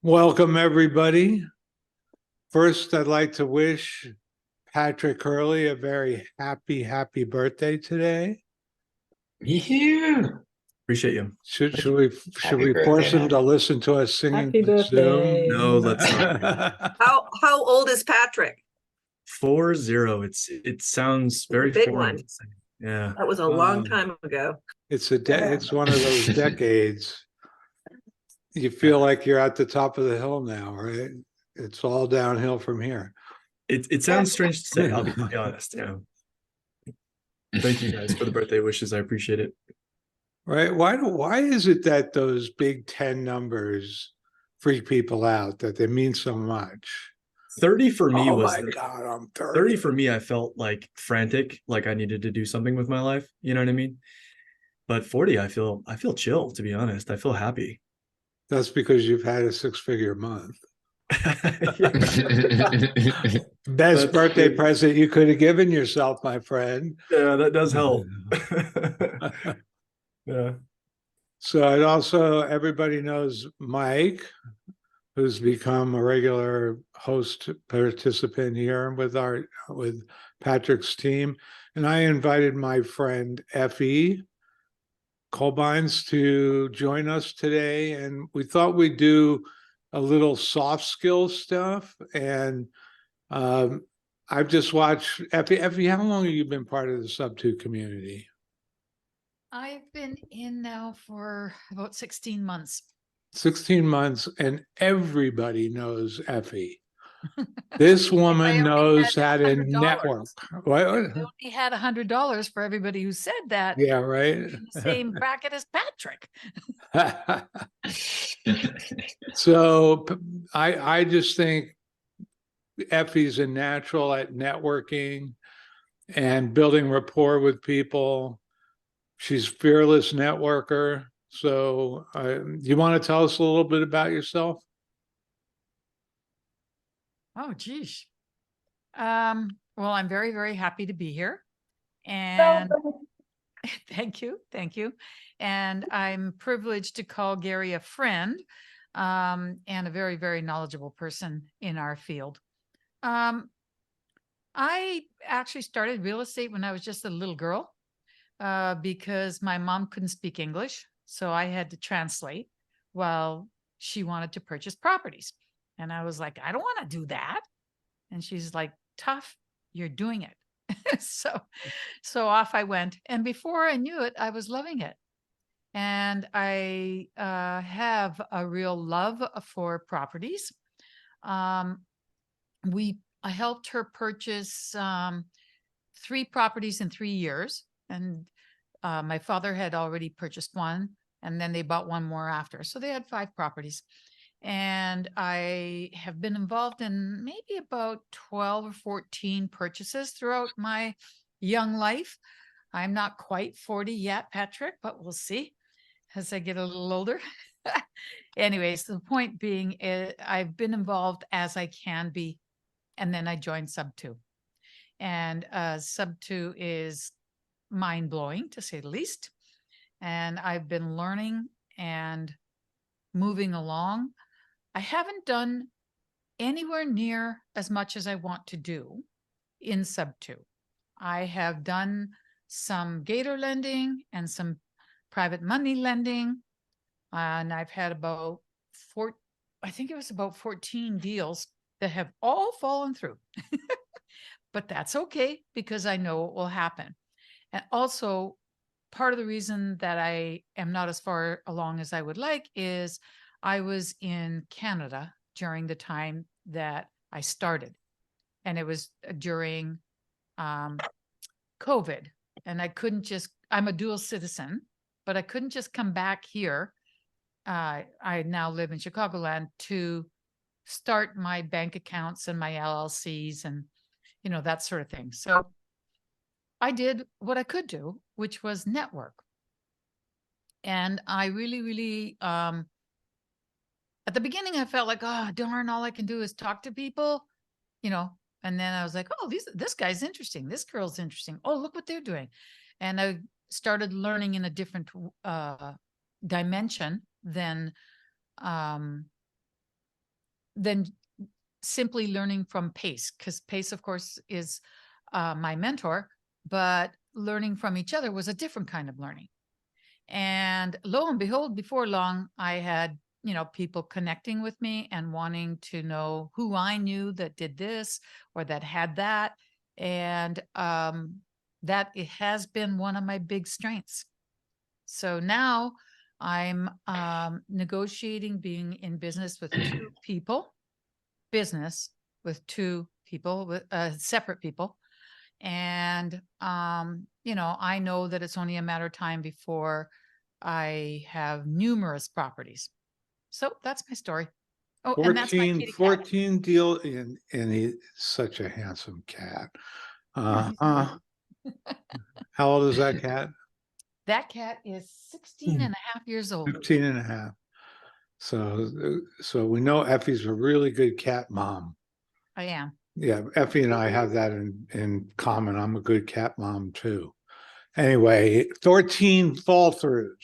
Welcome, everybody. First, I'd like to wish Patrick Hurley a very happy birthday today. Yeah. Appreciate you. Should Thank should you. we Happy birthday, force him to man. listen to us singing Happy on Zoom? birthday. No, let's not. How old is Patrick? 40. It sounds very a big foreign one. to say. Yeah. That was a long time ago. It's one of those decades. You feel like you're at the top of the hill now, right? It's all downhill from here. It sounds strange to say, I'll be honest. Yeah. Thank you guys for the birthday wishes. I appreciate it. Right? Why is it that those big 10 numbers freak people out, that they mean so much? 30 for me Oh was my God, I'm 30 for me. I felt like frantic, like I needed to do something with my life. You know what I mean? But 40, I feel chill, to be honest. I feel happy. That's because you've had a 6-figure month. Best birthday present you could have given yourself, my friend. Yeah, that does help. Yeah. So it also, everybody knows Mike, who's become a regular host participant here with Patrick's team. And I invited my friend Effie Colbines to join us today. And we thought we'd do a little soft skills stuff. And I've just watched Effie, how long have you been part of the Subto community? I've been in now for about 16 months. 16 months, and everybody knows Effie. This woman knows how to network. What? I only had $100 for everybody who said that. Yeah, right. In the same bracket as Patrick. So I just think Effie's a natural at networking and building rapport with people. She's fearless networker. So you want to tell us a little bit about yourself? Oh, geez. Well, I'm very, very happy to be here. And thank you. And I'm privileged to call Gary a friend and a very, very knowledgeable person in our field. I actually started real estate when I was just a little girl because my mom couldn't speak English. So I had to translate while she wanted to purchase properties. And I was like, I don't want to do that. And she's like, tough, you're doing it. So off I went. And before I knew it, I was loving it. And I have a real love for properties. I helped her purchase 3 properties in 3 years. And my father had already purchased one, and then they bought one more after. So they had 5 properties. And I have been involved in maybe about 12 or 14 purchases throughout my young life. I'm not quite 40 yet, Patrick, but we'll see as I get a little older. Anyways, the point being, I've been involved as I can be. And then I joined Subto. And Subto is mind-blowing, to say the least. And I've been learning and moving along. I haven't done anywhere near as much as I want to do in Subto. I have done some gator lending and some private money lending. And I've had about 14 deals that have all fallen through. But that's okay, because I know it will happen. And also, part of the reason that I am not as far along as I would like is I was in Canada during the time that I started. And it was during COVID. And I couldn't just, I'm a dual citizen, but I couldn't just come back here. I now live in Chicagoland to start my bank accounts and my LLCs and, that sort of thing. So I did what I could do, which was network. And I really, at the beginning, I felt like, oh, darn, all I can do is talk to people, and then I was like, oh, this guy's interesting. This girl's interesting. Oh, look what they're doing. And I started learning in a different dimension than than simply learning from Pace, because Pace, of course, is my mentor, but learning from each other was a different kind of learning. And lo and behold, before long, I had, people connecting with me and wanting to know who I knew that did this or that had that. And that it has been one of my big strengths. So now I'm negotiating being in business with two people, with separate people. And, I know that it's only a matter of time before I have numerous properties. So that's my story. Oh, and that's my 14, kitty cat. 14 deal and he's such a handsome cat. Uh-huh. How old is that cat? That cat is 16 and a half years old. 15 and a half. So we know Effie's a really good cat mom. I am. Yeah, Effie and I have that in common. I'm a good cat mom too. Anyway, 14 fall throughs.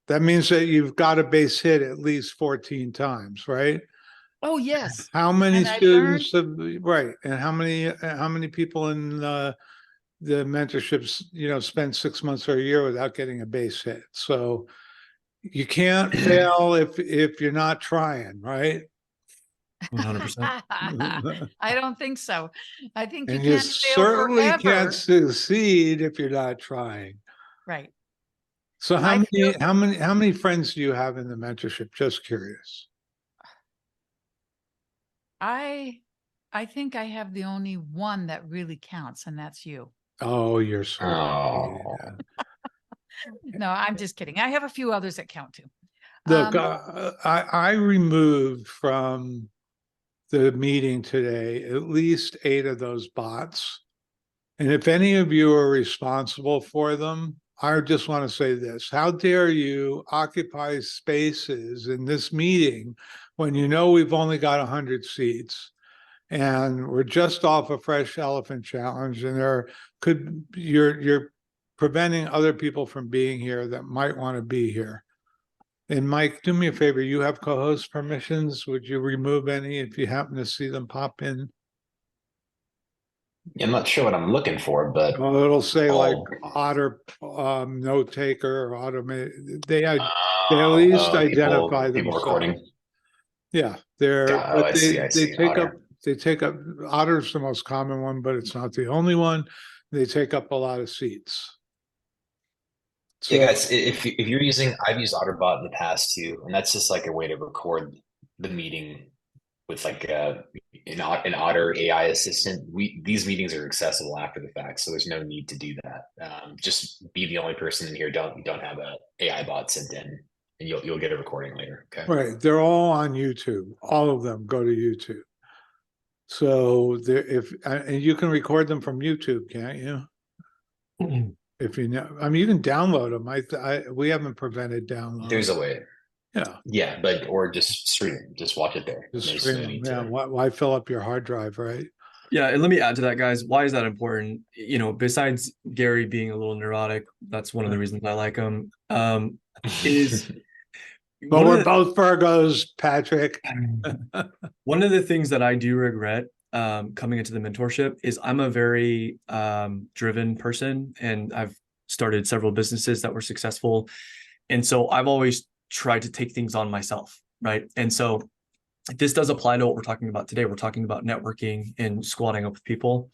That means that you've got a base hit at least 14 times, right? Oh, yes. How many And I students right? And how many people in the mentorships, spend 6 months or a year without getting a base hit? So you can't fail if you're not trying, right? 100%. I don't think so. I think you And you can't fail certainly can't forever. succeed if you're not trying. Right. So I feel- how many friends do you have in the mentorship? Just curious. I think I have the only one that really counts, and that's you. Oh, you're so Oh, No, I'm just kidding. I have a few others that count too. Look, Um, I removed from the meeting today at least 8 of those bots. And if any of you are responsible for them, I just want to say this. How dare you occupy spaces in this meeting when you know we've only got 100 seats and we're just off a fresh elephant challenge and you're preventing other people from being here that might want to be here. And Mike, do me a favor, you have co-host permissions. Would you remove any if you happen to see them pop in? I'm not sure what I'm looking for, but Well, it'll say like Oh. Otter note taker or automated. They at least identify people themselves. recording. Yeah, they're Oh, I see. they take up Otter. Otter's the most common one, but it's not the only one. They take up a lot of seats. So Yeah, guys, if you're using, I've used OtterBot in the past too, and that's just like a way to record the meeting with like an Otter AI assistant. These meetings are accessible after the fact, so there's no need to do that. Just be the only person in here. Don't have a AI bot sent in, and you'll get a recording later. Okay. right, they're all on YouTube. All of them go to YouTube. So and you can record them from YouTube, can't you? If you know, I mean, you can download them. We haven't prevented download. There's a way. Yeah. Yeah, but or just stream it. Just watch it there. Just There's stream no them. need Yeah. to. Why fill up your hard drive, right? Yeah, and let me add to that, guys. Why is that important? Besides Gary being a little neurotic, that's one of the reasons I like him. Is But we're both Virgos, Patrick. one of the things that I do regret coming into the mentorship is I'm a very driven person, and I've started several businesses that were successful. And so I've always tried to take things on myself, right? And so this does apply to what we're talking about today. We're talking about networking and squatting up with people.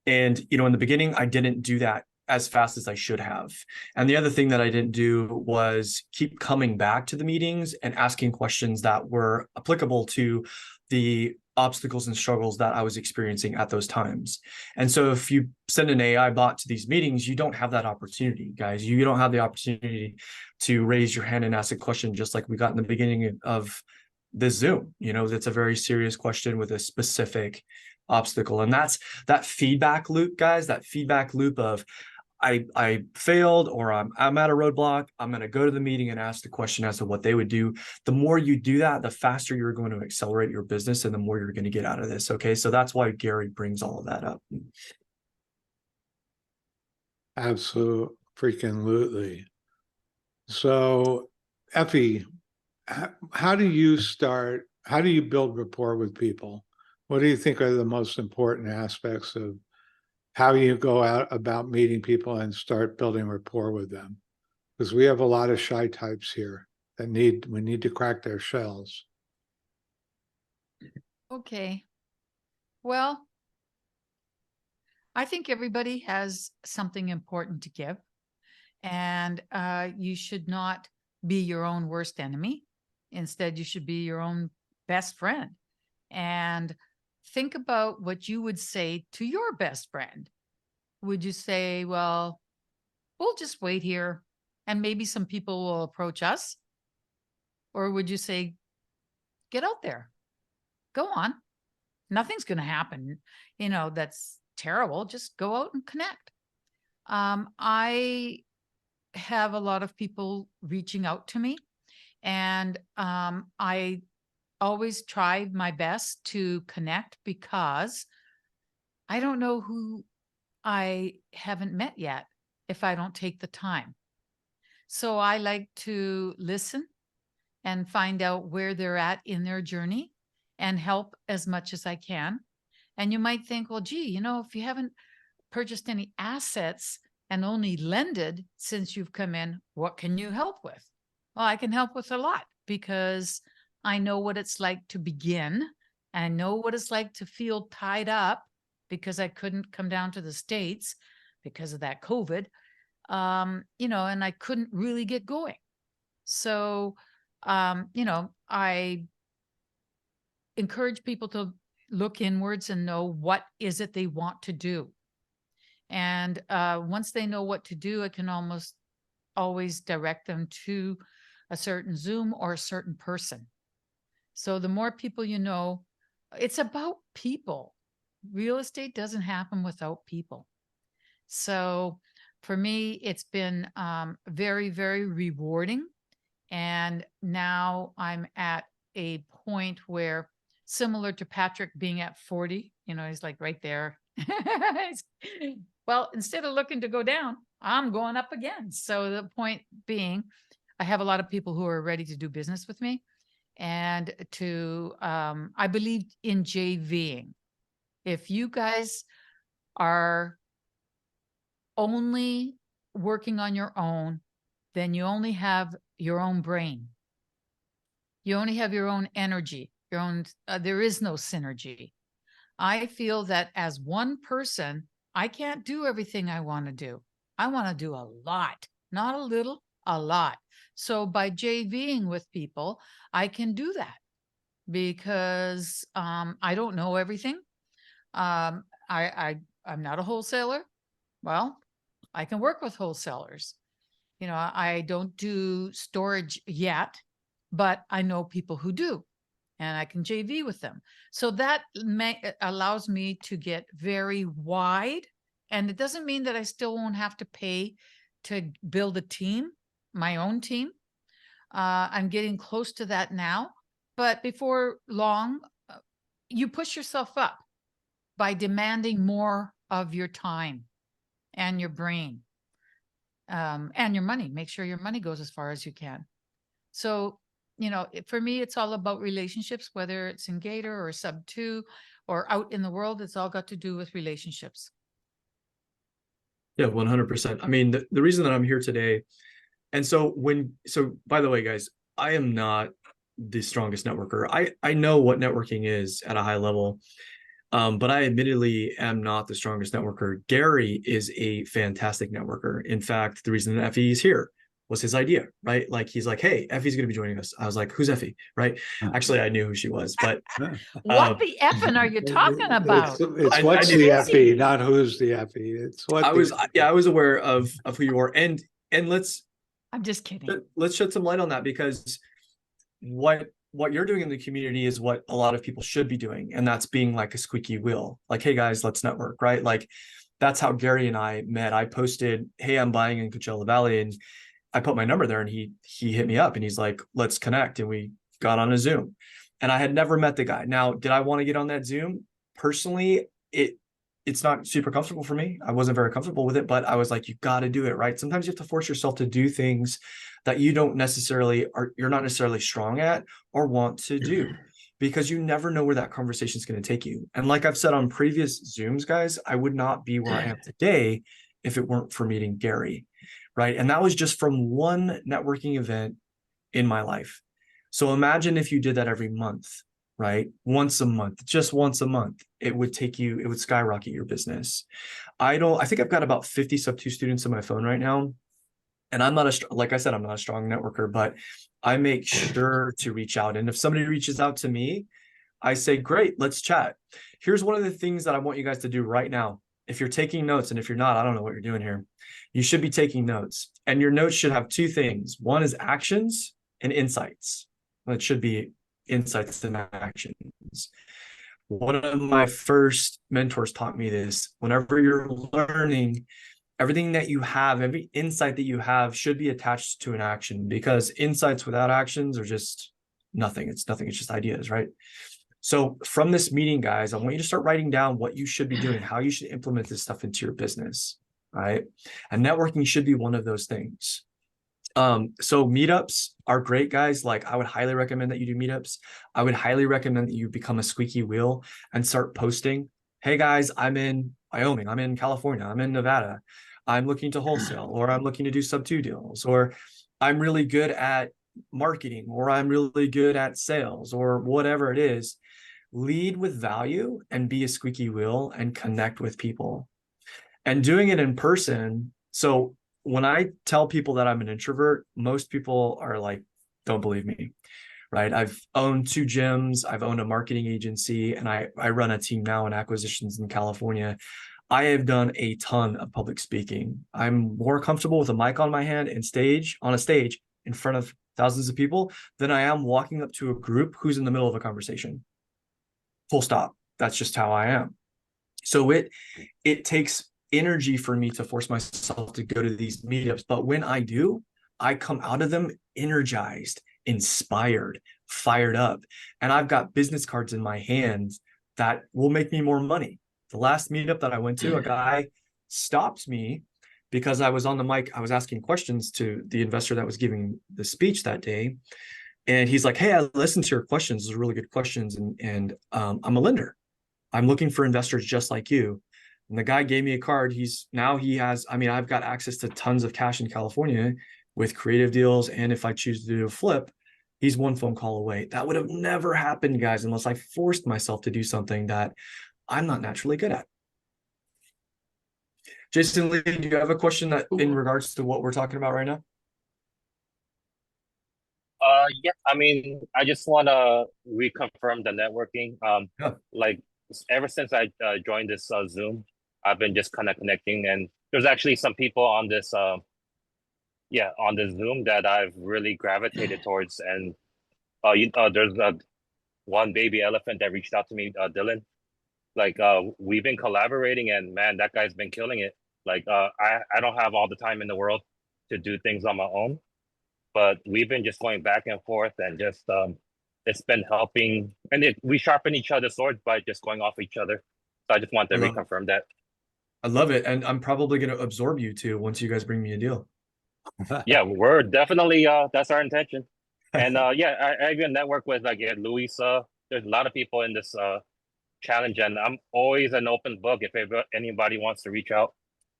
And, in the beginning, I didn't do that as fast as I should have. And the other thing that I didn't do was keep coming back to the meetings and asking questions that were applicable to the obstacles and struggles that I was experiencing at those times. And so if you send an AI bot to these meetings, you don't have that opportunity, guys. You don't have the opportunity to raise your hand and ask a question, just like we got in the beginning of this Zoom. That's a very serious question with a specific obstacle. And that's that feedback loop, guys, that feedback loop of I failed, or I'm at a roadblock. I'm going to go to the meeting and ask the question as to what they would do. The more you do that, the faster you're going to accelerate your business and the more you're going to get out of this. Okay. So that's why Gary brings all of that up. Absolutely. Freaking lutely. So Effie, how do you start how do you build rapport with people? What do you think are the most important aspects of how you go out about meeting people and start building rapport with them? Because we have a lot of shy types here that we need to crack their shells. Okay. Well, I think everybody has something important to give, and you should not be your own worst enemy. Instead, you should be your own best friend. And think about what you would say to your best friend. Would you say, well, we'll just wait here and maybe some people will approach us? Or would you say, get out there, go on? Nothing's going to happen, that's terrible. Just go out and connect. I have a lot of people reaching out to me, and I always try my best to connect because I don't know who I haven't met yet if I don't take the time. So I like to listen and find out where they're at in their journey and help as much as I can. And you might think, well, gee, if you haven't purchased any assets and only lended since you've come in, what can you help with? Well, I can help with a lot because I know what it's like to begin. I know what it's like to feel tied up because I couldn't come down to the States because of that COVID, and I couldn't really get going. So, I encourage people to look inwards and know what is it they want to do. And once they know what to do, I can almost always direct them to a certain Zoom or a certain person. So the more people it's about people. Real estate doesn't happen without people. So for me, it's been very, very rewarding. And now I'm at a point where, similar to Patrick being at 40, he's like right there. Well, instead of looking to go down, I'm going up again. So the point being, I have a lot of people who are ready to do business with me. And I believe in JVing. If you guys are only working on your own, then you only have your own brain. You only have your own energy, there is no synergy. I feel that as one person, I can't do everything I want to do. I want to do a lot, not a little, a lot. So by JVing with people, I can do that because I don't know everything. I'm not a wholesaler. Well, I can work with wholesalers. I don't do storage yet, but I know people who do, and I can JV with them. So that allows me to get very wide. And it doesn't mean that I still won't have to pay to build a team, my own team. I'm getting close to that now, but before long, you push yourself up by demanding more of your time and your brain. And your money. Make sure your money goes as far as you can. So, for me, it's all about relationships, whether it's in Gator or Subto or out in the world. It's all got to do with relationships. Yeah, 100%. I mean, the reason that I'm here today, and so by the way, guys, I am not the strongest networker. I know what networking is at a high level. But I admittedly am not the strongest networker. Gary is a fantastic networker. In fact, the reason that Effie is here was his idea, right? Like, he's like, hey, Effie's going to be joining us. I was like, who's Effie? Right? Actually, I knew who she was, but what the effing are you talking about? It's what's the Effie, not who's the Effie. It's what I was aware of who you are. And I'm just kidding. Let's shed some light on that, because what you're doing in the community is what a lot of people should be doing. And that's being like a squeaky wheel. Like, hey guys, let's network, right? Like, that's how Gary and I met. I posted, hey, I'm buying in Coachella Valley. And I put my number there, and he hit me up and he's like, let's connect. And we got on a Zoom, and I had never met the guy. Now, did I want to get on that Zoom? Personally, it's not super comfortable for me. I wasn't very comfortable with it, but I was like, you got to do it, right? Sometimes you have to force yourself to do things that you're not necessarily strong at or want to do. because you never know where that conversation is going to take you. And like I've said on previous Zooms, guys, I would not be where I am today if it weren't for meeting Gary, right? And that was just from one networking event in my life. So imagine if you did that every month, right? Once a month, just once a month, it would skyrocket your business. I think I've got about 50 Subto students on my phone right now. And I'm not like I said, I'm not a strong networker, but I make sure to reach out. And if somebody reaches out to me, I say, great, let's chat. Here's one of the things that I want you guys to do right now. If you're taking notes, and if you're not, I don't know what you're doing here. You should be taking notes. And your notes should have two things. One is actions and insights. Well, it should be insights and actions. One of my first mentors taught me this. Whenever you're learning, everything that you have, every insight that you have should be attached to an action, because insights without actions are just nothing. It's nothing. It's just ideas, right? So from this meeting, guys, I want you to start writing down what you should be doing, how you should implement this stuff into your business, right? And networking should be one of those things. So meetups are great, guys. Like, I would highly recommend that you do meetups. I would highly recommend that you become a squeaky wheel and start posting. Hey guys, I'm in Wyoming, I'm in California, I'm in Nevada. I'm looking to wholesale, or I'm looking to do Subto deals, or I'm really good at marketing, or I'm really good at sales, or whatever it is. Lead with value and be a squeaky wheel and connect with people. And doing it in person. So when I tell people that I'm an introvert, most people are like, don't believe me, right? I've owned 2 gyms, I've owned a marketing agency, and I run a team now in acquisitions in California. I have done a ton of public speaking. I'm more comfortable with a mic on my hand and on a stage in front of thousands of people than I am walking up to a group who's in the middle of a conversation. Full stop. That's just how I am. So it takes energy for me to force myself to go to these meetups. But when I do, I come out of them energized, inspired, fired up. And I've got business cards in my hands that will make me more money. The last meetup that I went to, a guy stopped me because I was on the mic. I was asking questions to the investor that was giving the speech that day. And he's like, hey, I listened to your questions. Those are really good questions. And I'm a lender. I'm looking for investors just like you. And the guy gave me a card. I've got access to tons of cash in California with creative deals. And if I choose to do a flip, he's one phone call away. That would have never happened, guys, unless I forced myself to do something that I'm not naturally good at. Jason Lee, do you have a question in regards to what we're talking about right now? Yeah, I mean, I just want to reconfirm the networking. Yeah. Like, ever since I joined this Zoom, I've been just kind of connecting, and there's actually some people on this on this Zoom that I've really gravitated towards. And there's one baby elephant that reached out to me, Dylan. Like, we've been collaborating, and man, that guy's been killing it. Like, I don't have all the time in the world to do things on my own, but we've been just going back and forth, and just it's been helping, and we sharpen each other's swords by just going off each other. So I just want to reconfirm that. I love it. And I'm probably going to absorb you too once you guys bring me a deal. Yeah, we're definitely that's our intention. And I even network with Luis. There's a lot of people in this challenge, and I'm always an open book. If anybody wants to reach out,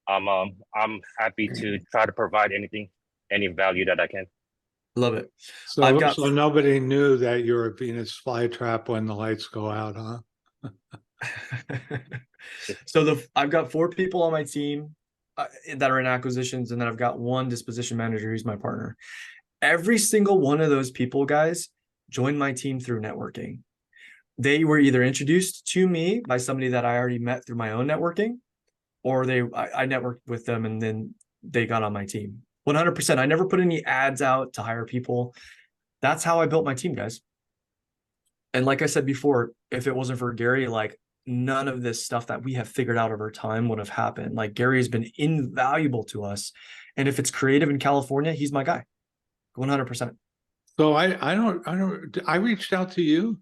I'm happy to try to provide any value that I can. Love it. So nobody knew that you're a Venus flytrap when the lights go out, huh? So I've got 4 people on my team that are in acquisitions, and then I've got 1 disposition manager who's my partner. Every single one of those people, guys, joined my team through networking. They were either introduced to me by somebody that I already met through my own networking, or I networked with them and then they got on my team. 100%. I never put any ads out to hire people. That's how I built my team, guys. And like I said before, if it wasn't for Gary, like, none of this stuff that we have figured out over time would have happened. Like, Gary has been invaluable to us. And if it's creative in California, he's my guy. 100%. So I reached out to you.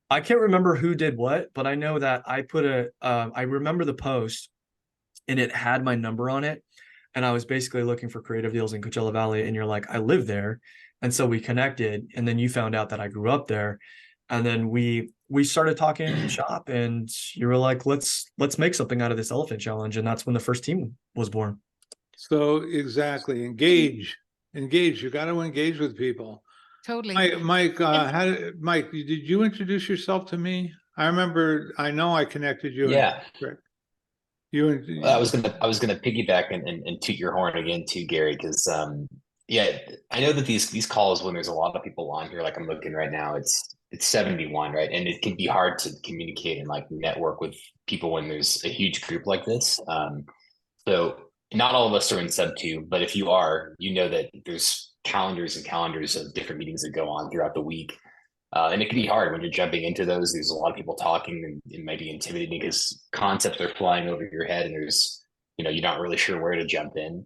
I can't remember who did what, but I know that I put I remember the post and it had my number on it. and I was basically looking for creative deals in Coachella Valley, and you're like, I live there. And so we connected, and then you found out that I grew up there. And then we started talking shop, and you were like, let's make something out of this elephant challenge. And that's when the first team was born. So exactly, engage. You got to engage with people. Totally. Mike, Mike, did you introduce yourself to me? I know I connected you. Yeah. You I was gonna piggyback and toot your horn again too, Gary, because yeah, I know that these calls, when there's a lot of people on here, like I'm looking right now, it's 71, right? And it can be hard to communicate and like network with people when there's a huge group like this. So not all of us are in Subto, but if you are, you know that there's calendars and calendars of different meetings that go on throughout the week. And it can be hard when you're jumping into those. There's a lot of people talking, and it might be intimidating because concepts are flying over your head, and you're not really sure where to jump in.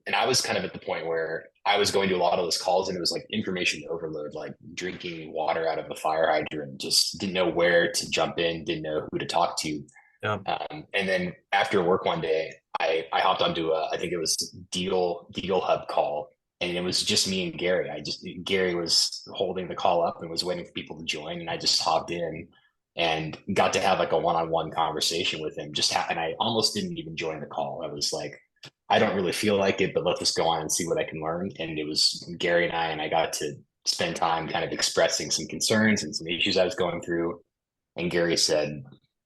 And I was kind of at the point where I was going to a lot of those calls, and it was like information overload, like drinking water out of a fire hydrant. Just didn't know where to jump in, didn't know who to talk to. Yeah. And then after work one day, I hopped onto I think it was Deal Hub call, and it was just me and Gary. Gary was holding the call up and was waiting for people to join, and I just hopped in and got to have like a one-on-one conversation with him. And I almost didn't even join the call. I was like, I don't really feel like it, but let's just go on and see what I can learn. And it was Gary and I got to spend time kind of expressing some concerns and some issues I was going through. And Gary said,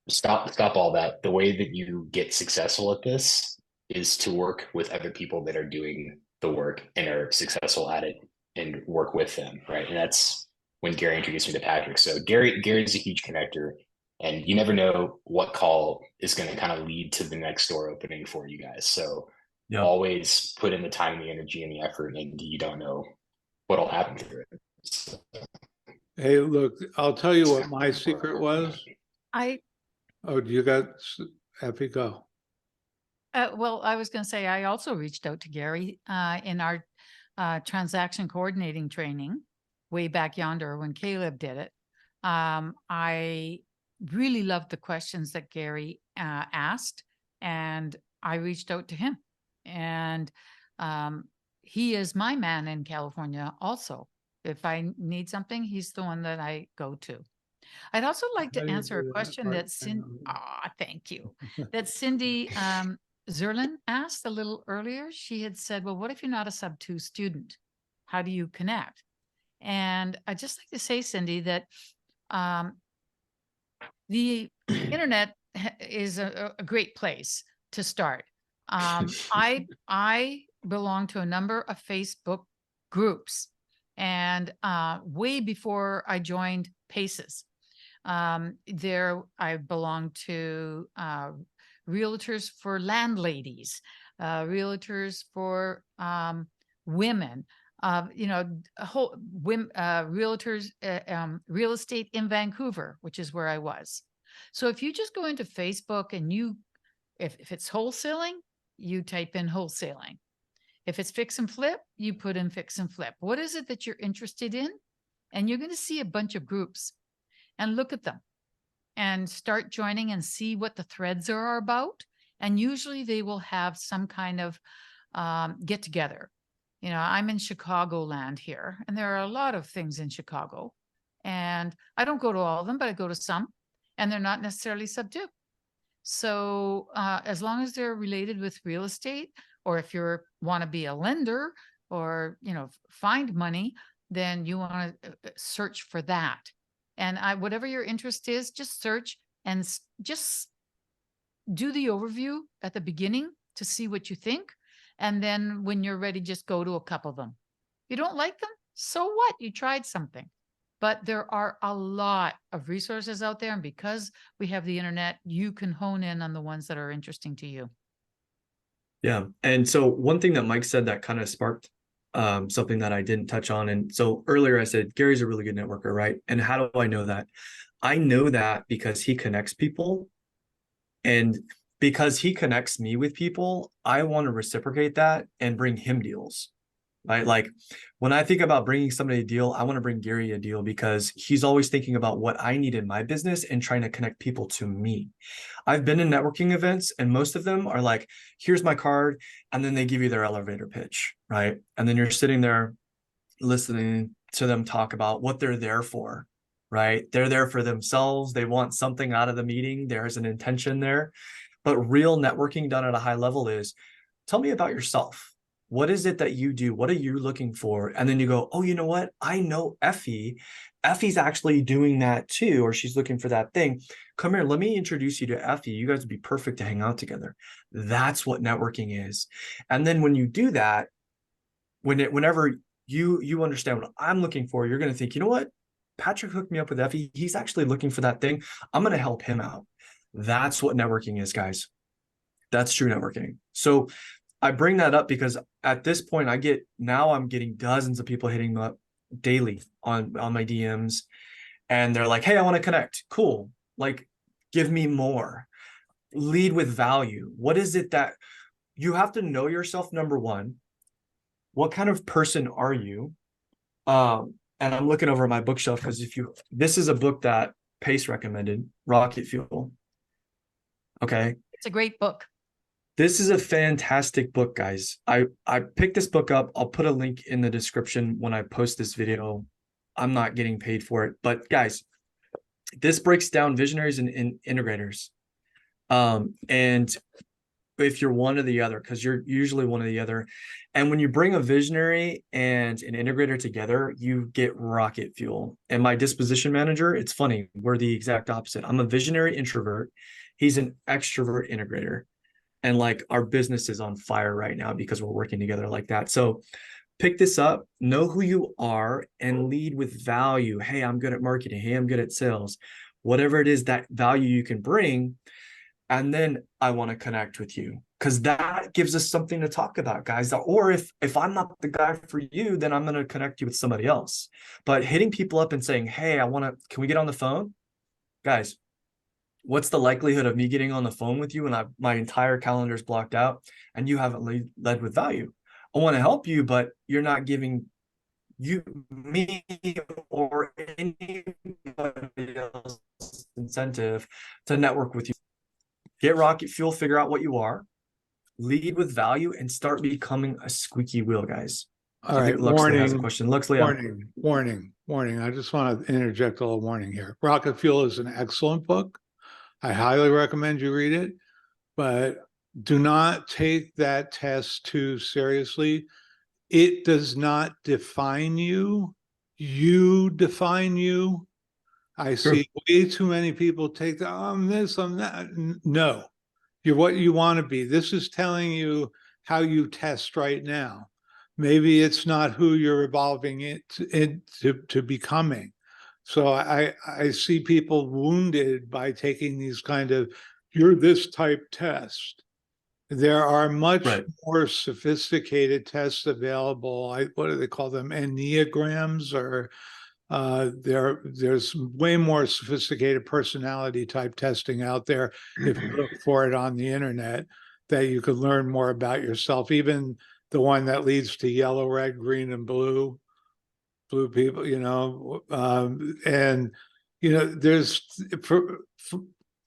stop all that. The way that you get successful at this is to work with other people that are doing the work and are successful at it, and work with them, right? And that's when Gary introduced me to Patrick. So Gary's a huge connector, and you never know what call is going to kind of lead to the next door opening for you guys. So always put in the time and the energy and the effort, and you don't know what'll happen through it. So, Hey, look, I'll tell you what my secret was. Oh, you got Effie, go. Well, I was going to say, I also reached out to Gary in our transaction coordinating training way back yonder when Caleb did it. I really loved the questions that Gary asked, and I reached out to him. And he is my man in California also. If I need something, he's the one that I go to. I'd also like to answer a question that thank you. That Cindy Zerlin asked a little earlier. She had said, well, what if you're not a Subto student? How do you connect? And I'd just like to say, Cindy, that the internet is a great place to start. I belong to a number of Facebook groups, and way before I joined PACES. There I belong to realtors for landladies, realtors for women, realtors, real estate in Vancouver, which is where I was. So if you just go into Facebook and if it's wholesaling, you type in wholesaling. If it's fix and flip, you put in fix and flip. What is it that you're interested in? And you're going to see a bunch of groups, and look at them and start joining and see what the threads are about. And usually they will have some kind of get together. I'm in Chicagoland here, and there are a lot of things in Chicago, and I don't go to all of them, but I go to some, and they're not necessarily Subto. So as long as they're related with real estate, or if you want to be a lender or, find money, then you want to search for that. And whatever your interest is, just search and just do the overview at the beginning to see what you think. And then when you're ready, just go to a couple of them. You don't like them? So what? You tried something. But there are a lot of resources out there. And because we have the internet, you can hone in on the ones that are interesting to you. Yeah. And so one thing that Mike said that kind of sparked something that I didn't touch on. And so earlier I said, Gary's a really good networker, right? And how do I know that? I know that because he connects people, and because he connects me with people, I want to reciprocate that and bring him deals, right? Like when I think about bringing somebody a deal, I want to bring Gary a deal because he's always thinking about what I need in my business and trying to connect people to me. I've been in networking events and most of them are like, here's my card. And then they give you their elevator pitch, right? And then you're sitting there listening to them talk about what they're there for, right? They're there for themselves. They want something out of the meeting. There's an intention there. But real networking done at a high level is, tell me about yourself. What is it that you do? What are you looking for? And then you go, oh, you know what? I know Effie. Effie's actually doing that too, or she's looking for that thing. Come here, let me introduce you to Effie. You guys would be perfect to hang out together. That's what networking is. And then when you do that, whenever you understand what I'm looking for, you're going to think, you know what? Patrick hooked me up with Effie. He's actually looking for that thing. I'm going to help him out. That's what networking is, guys. That's true networking. So I bring that up because at this point, I'm getting dozens of people hitting me up daily on my DMs. And they're like, hey, I want to connect. Cool. Like, give me more. Lead with value. What is it that you have to know yourself? Number one, what kind of person are you? And I'm looking over my bookshelf because this is a book that Pace recommended, Rocket Fuel. Okay. It's a great book. This is a fantastic book, guys. I picked this book up. I'll put a link in the description when I post this video. I'm not getting paid for it, but guys, this breaks down visionaries and integrators. And if you're one or the other, because you're usually one or the other. And when you bring a visionary and an integrator together, you get rocket fuel. And my disposition manager, it's funny, we're the exact opposite. I'm a visionary introvert. He's an extrovert integrator. And like our business is on fire right now because we're working together like that. So pick this up, know who you are, and lead with value. Hey, I'm good at marketing. Hey, I'm good at sales. Whatever it is, that value you can bring. And then I want to connect with you because that gives us something to talk about, guys. Or if I'm not the guy for you, then I'm going to connect you with somebody else. But hitting people up and saying, hey, can we get on the phone? Guys, what's the likelihood of me getting on the phone with you and my entire calendar is blocked out and you haven't led with value? I want to help you, but you're not giving me or anybody else incentive to network with you. Get rocket fuel, figure out what you are, lead with value, and start becoming a squeaky wheel, guys. All right, Luxley has a question. Luxley, warning. I just want to interject a little warning here. Rocket Fuel is an excellent book. I highly recommend you read it, but do not take that test too seriously. It does not define you. You define you. I see way too many people take the, I'm this, I'm that. No, you're what you want to be. This is telling you how you test right now. Maybe it's not who you're evolving it to becoming. So I see people wounded by taking these kind of, you're this type test. There are much more sophisticated tests available. What do they call them? Enneagrams, or there's way more sophisticated personality type testing out there if you look for it on the internet, that you could learn more about yourself. Even the one that leads to yellow, red, green, and blue people, and there's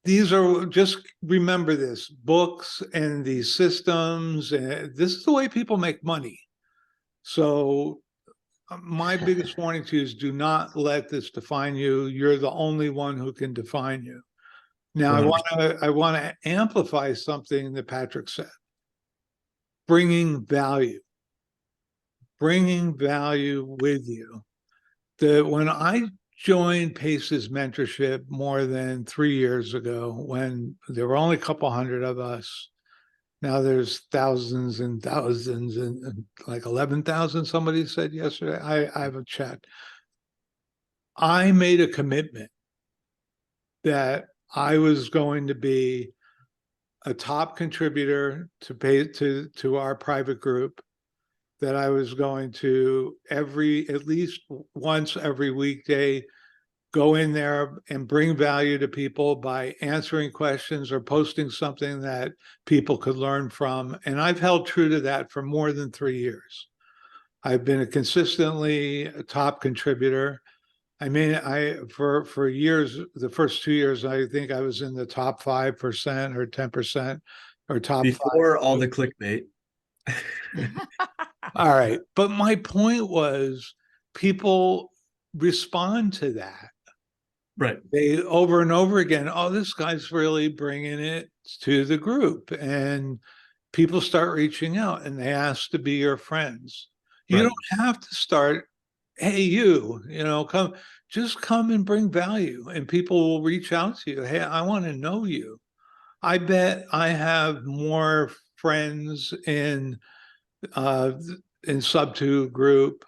these are, just remember this, books and these systems, and this is the way people make money. So my biggest warning to you is, do not let this define you. You're the only one who can define you. Now, I want to amplify something that Patrick said. Bringing value with you. When I joined Pace's mentorship more than 3 years ago, when there were only a couple hundred of us, now there's thousands and thousands, and like 11,000, somebody said yesterday. I haven't checked. I made a commitment that I was going to be a top contributor to our private group, that I was going to at least once every weekday go in there and bring value to people by answering questions or posting something that people could learn from. And I've held true to that for more than 3 years. I've been a consistently a top contributor. I mean, for years, the first 2 years, I think I was in the top 5% or 10% or top Before 5. all the clickbait. All right. But my point was people respond to that. Right. They over and over again, oh, this guy's really bringing it to the group. And people start reaching out and they ask to be your friends. You Right. don't have to start, hey, you know, just come and bring value. And people will reach out to you. Hey, I want to know you. I bet I have more friends uh, in Subto group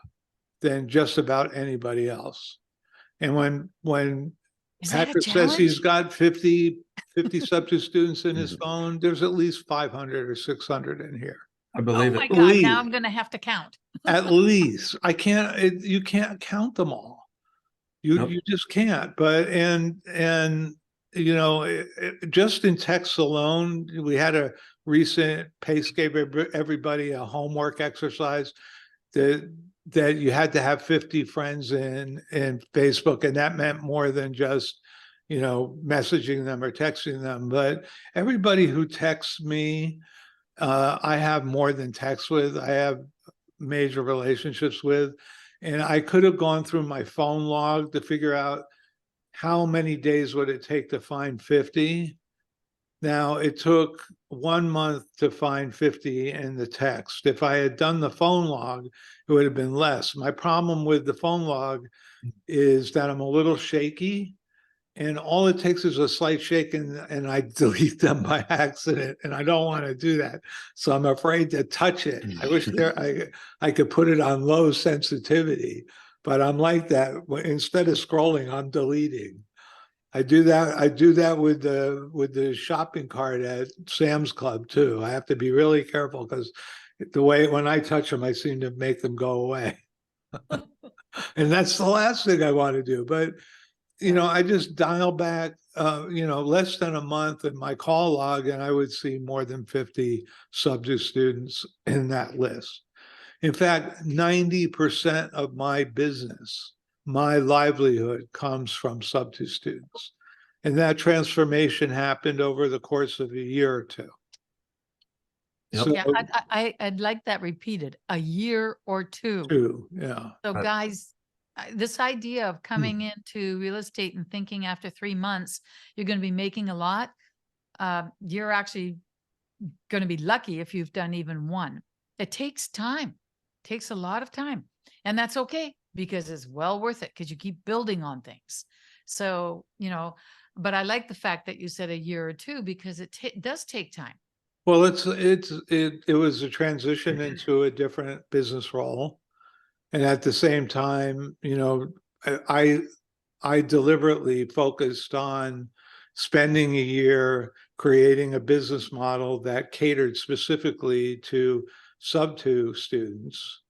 than just about anybody else. And when Is that a Patrick says he's challenge? got 50 Subto students in his phone, there's at least 500 or 600 in here. I Oh believe my it. God, now I'm gonna have to count. At least. You can't count them all. Nope. You just can't. But you know, just in text alone, we had a recent Pace gave everybody a homework exercise that you had to have 50 friends in Facebook, and that meant more than just, you know, messaging them or texting them. But everybody who texts me, I have more than text with. I have major relationships with, and I could have gone through my phone log to figure out how many days would it take to find 50. Now, it took 1 month to find 50 in the text. If I had done the phone log, it would have been less. My problem with the phone log is that I'm a little shaky, and all it takes is a slight shake and I delete them by accident, and I don't want to do that. So I'm afraid to touch it. I wish I could put it on low sensitivity, but I'm like that. Instead of scrolling, I'm deleting. I do that with the shopping cart at Sam's Club too. I have to be really careful because the way when I touch them, I seem to make them go away. And that's the last thing I want to do. But you know, I just dial back, you know, less than a month in my call log, and I would see more than 50 Subto students in that list. In fact, 90% of my business, my livelihood comes from Subto students. And that transformation happened over the course of a year or two. Yep. So, Yeah, I'd like that repeated, a year or two. yeah. So Right. guys, this idea of coming into real estate and thinking after 3 months, you're gonna be making a lot. You're actually gonna be lucky if you've done even one. It takes time, takes a lot of time. And that's okay because it's well worth it because you keep building on things. So, you know, but I like the fact that you said a year or two because it does take time. Well, it was a transition into a different business role. And at the same time, you know, I deliberately focused on spending a year creating a business model that catered specifically to Subto students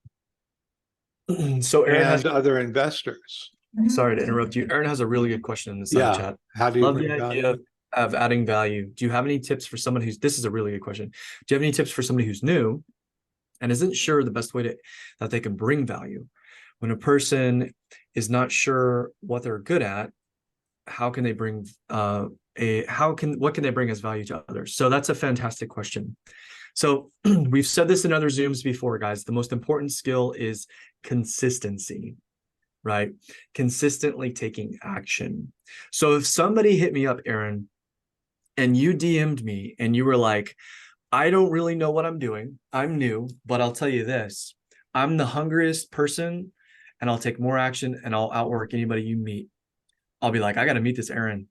So Aaron has, and other investors. sorry to interrupt you. Aaron has a really good question in the side Yeah. chat. How do you Love bring the idea value? of adding value. Do you have any tips for someone who's, this is a really good question. Do you have any tips for somebody who's new and isn't sure the best way that they can bring value? When a person is not sure what they're good at, how can they bring what can they bring as value to others? So that's a fantastic question. So we've said this in other Zooms before, guys. The most important skill is consistency, right? Consistently taking action. So if somebody hit me up, Aaron, and you DM'd me and you were like, I don't really know what I'm doing. I'm new, but I'll tell you this. I'm the hungriest person and I'll take more action and I'll outwork anybody you meet. I'll be like, I got to meet this Aaron,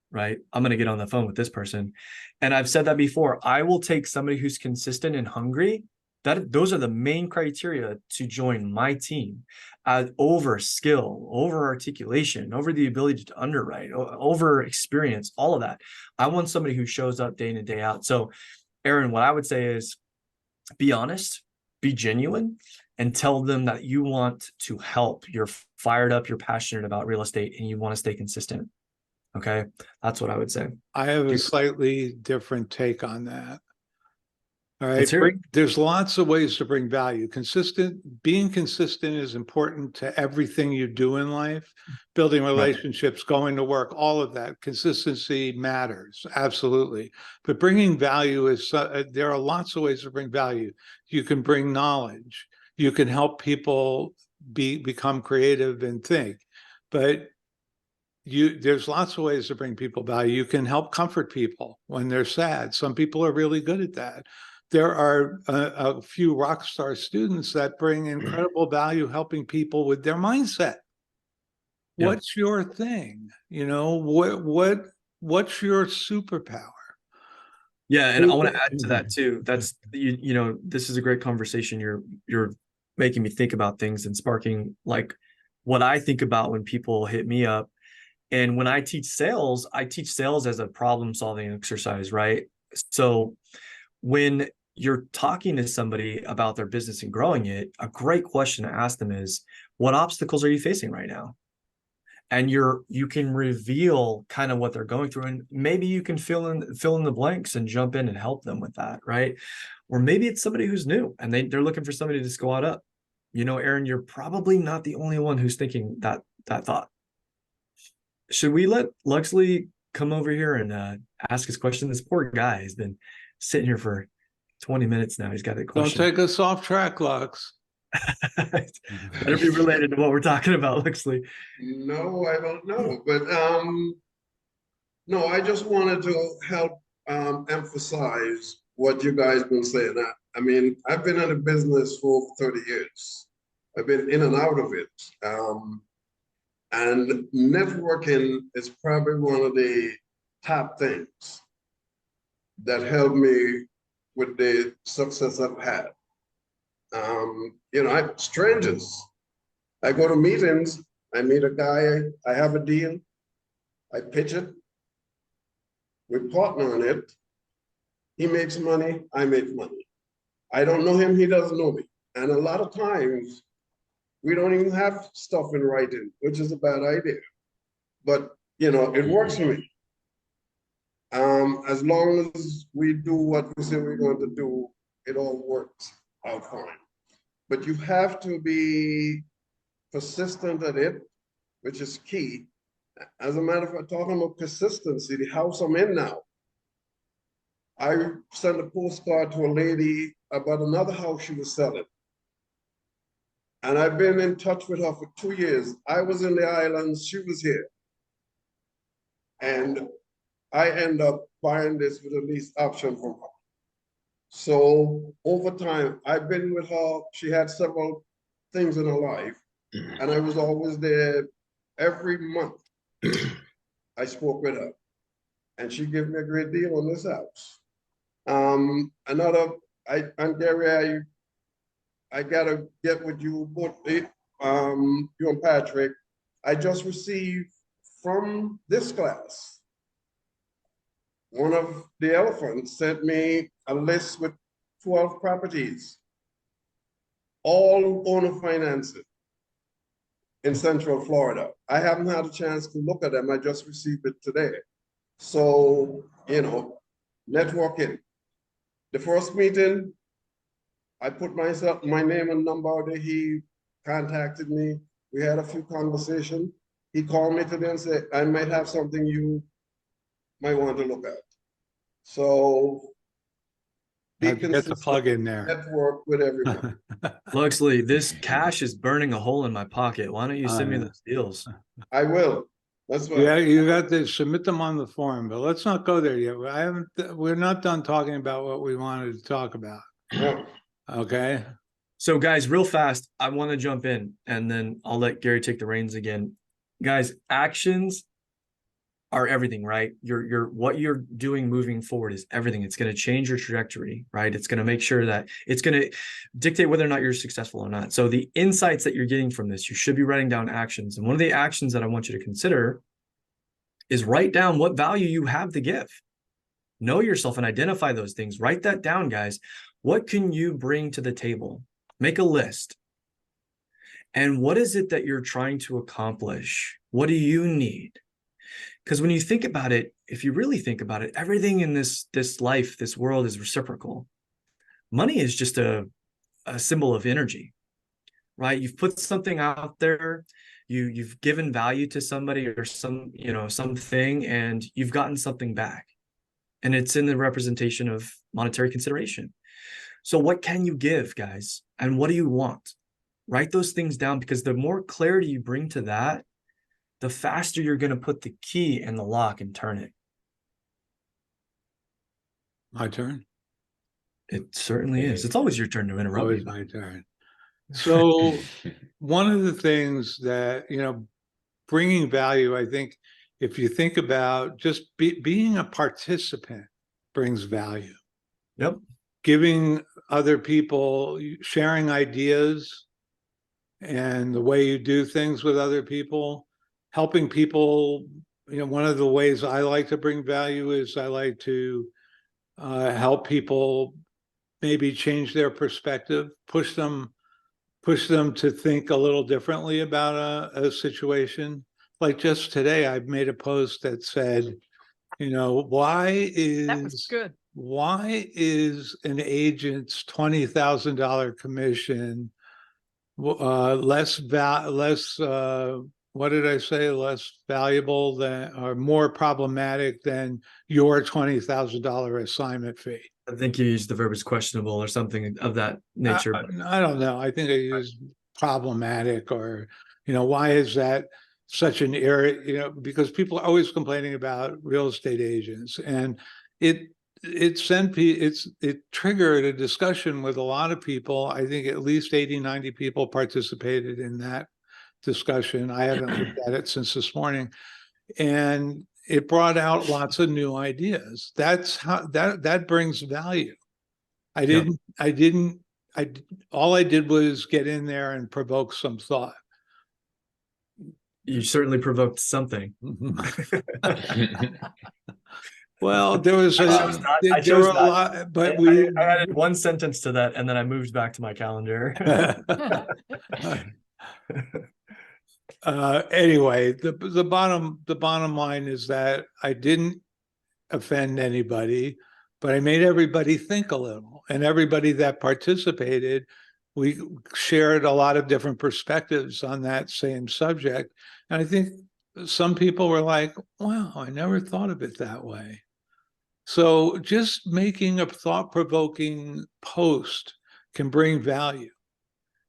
right? I'm going to get on the phone with this person. And I've said that before. I will take somebody who's consistent and hungry. Those are the main criteria to join my team, over skill, over articulation, over the ability to underwrite, over experience, all of that. I want somebody who shows up day in and day out. So Aaron, what I would say is be honest, be genuine, and tell them that you want to help. You're fired up, you're passionate about real estate, and you want to stay consistent. Okay, that's what I would say. I have a slightly different take on that. All right, Let's hear it. there's lots of ways to bring value. Being consistent is important to everything you do in life. Building relationships, going to work, all of that. Consistency matters, absolutely. But bringing value is, there are lots of ways to bring value. You can bring knowledge. You can help people become creative and think. But there's lots of ways to bring people value. You can help comfort people when they're sad. Some people are really good at that. There are a few rock star students that bring incredible value helping people with their mindset. Yeah. What's your thing? You know, what's your superpower? Yeah, and I want to add to that too. That's you know, this is a great conversation. You're making me think about things and sparking like what I think about when people hit me up. And when I teach sales as a problem solving exercise, right? So when you're talking to somebody about their business and growing it, a great question to ask them is, what obstacles are you facing right now? And you can reveal kind of what they're going through, and maybe you can fill in the blanks and jump in and help them with that, right? Or maybe it's somebody who's new and they're looking for somebody to squat up. You know, Aaron, you're probably not the only one who's thinking that thought. Should we let Luxley come over here and ask his question? This poor guy has been sitting here for 20 minutes now. He's got a question. Don't take us off track, Lux. Better be related to what we're talking about, Luxley. No, I don't know, but no, I just wanted to help emphasize what you guys been saying. I mean, I've been in the business for over 30 years. I've been in and out of it. And networking is probably one of the top things that helped me with the success I've had. You know, strangers. I go to meetings, I meet a guy, I have a deal, I pitch it, we partner on it, he makes money, I make money. I don't know him, he doesn't know me. And a lot of times, we don't even have stuff in writing, which is a bad idea. But, you know, it works for me. As long as we do what we say we're going to do, it all works out fine. But you have to be persistent at it, which is key. As a matter of fact, talking about consistency, the house I'm in now, I sent a postcard to a lady about another house she was selling. And I've been in touch with her for 2 years. I was in the islands, she was here. And I end up buying this with the least option from her. So over time, I've been with her. She had several things in her life, and I was always there every month. I spoke with her, and she gave me a great deal on this house. And Gary, I gotta get with you both, you and Patrick. I just received from this class, one of the elephants sent me a list with 12 properties, all owner financing in Central Florida. I haven't had a chance to look at them. I just received it today. So, you know, networking. The first meeting, I put my name and number out there. He contacted me. We had a few conversations. He called me today and said, I might have something you might want to look at. So How'd you get the plug in there? Network with everyone. Luxley, this cash is burning a hole in my pocket. Why don't you send me those deals? I will. That's what. Yeah, you got to submit them on the form, but let's not go there yet. We're not done talking about what we wanted to talk about. No. Okay. So guys, real fast, I want to jump in and then I'll let Gary take the reins again. Guys, actions are everything, right? What you're doing moving forward is everything. It's going to change your trajectory, right? It's going to make sure that it's going to dictate whether or not you're successful or not. So the insights that you're getting from this, you should be writing down actions. And one of the actions that I want you to consider is write down what value you have to give. Know yourself and identify those things. Write that down, guys. What can you bring to the table? Make a list. And what is it that you're trying to accomplish? What do you need? Because when you think about it, if you really think about it, everything in this life, this world is reciprocal. Money is just a symbol of energy, right? You've put something out there, you've given value to somebody or something, and you've gotten something back. And it's in the representation of monetary consideration. So what can you give, guys? And what do you want? Write those things down, because the more clarity you bring to that, the faster you're going to put the key in the lock and turn it. My turn. It certainly is. It's always your turn to interrupt Always me. my turn. So one of the things that, bringing value, I think if you think about just being a participant brings value. Yep. Giving other people, sharing ideas and the way you do things with other people, helping people. One of the ways I like to bring value is I like to help people maybe change their perspective, push them to think a little differently about a situation. Like just today, I've made a post that said, That was good. why is an agent's $20,000 commission less what did I say? Less valuable than, or more problematic than your $20,000 assignment fee? I think you used the verb is questionable or something of that nature. I don't know. I think I use problematic, or, why is that such an area? Because people are always complaining about real estate agents, and it triggered a discussion with a lot of people. I think at least 80, 90 people participated in that discussion. I haven't looked at it since this morning, and it brought out lots of new ideas. That's how that brings value. All I did was get in there and provoke some thought. You certainly provoked something. Well, there was I chose not. a lot, but I added one sentence to that, and then I moved back to my calendar. Anyway, the bottom line is that I didn't offend anybody, but I made everybody think a little, and everybody that participated, we shared a lot of different perspectives on that same subject. And I think some people were like, wow, I never thought of it that way. So just making a thought-provoking post can bring value.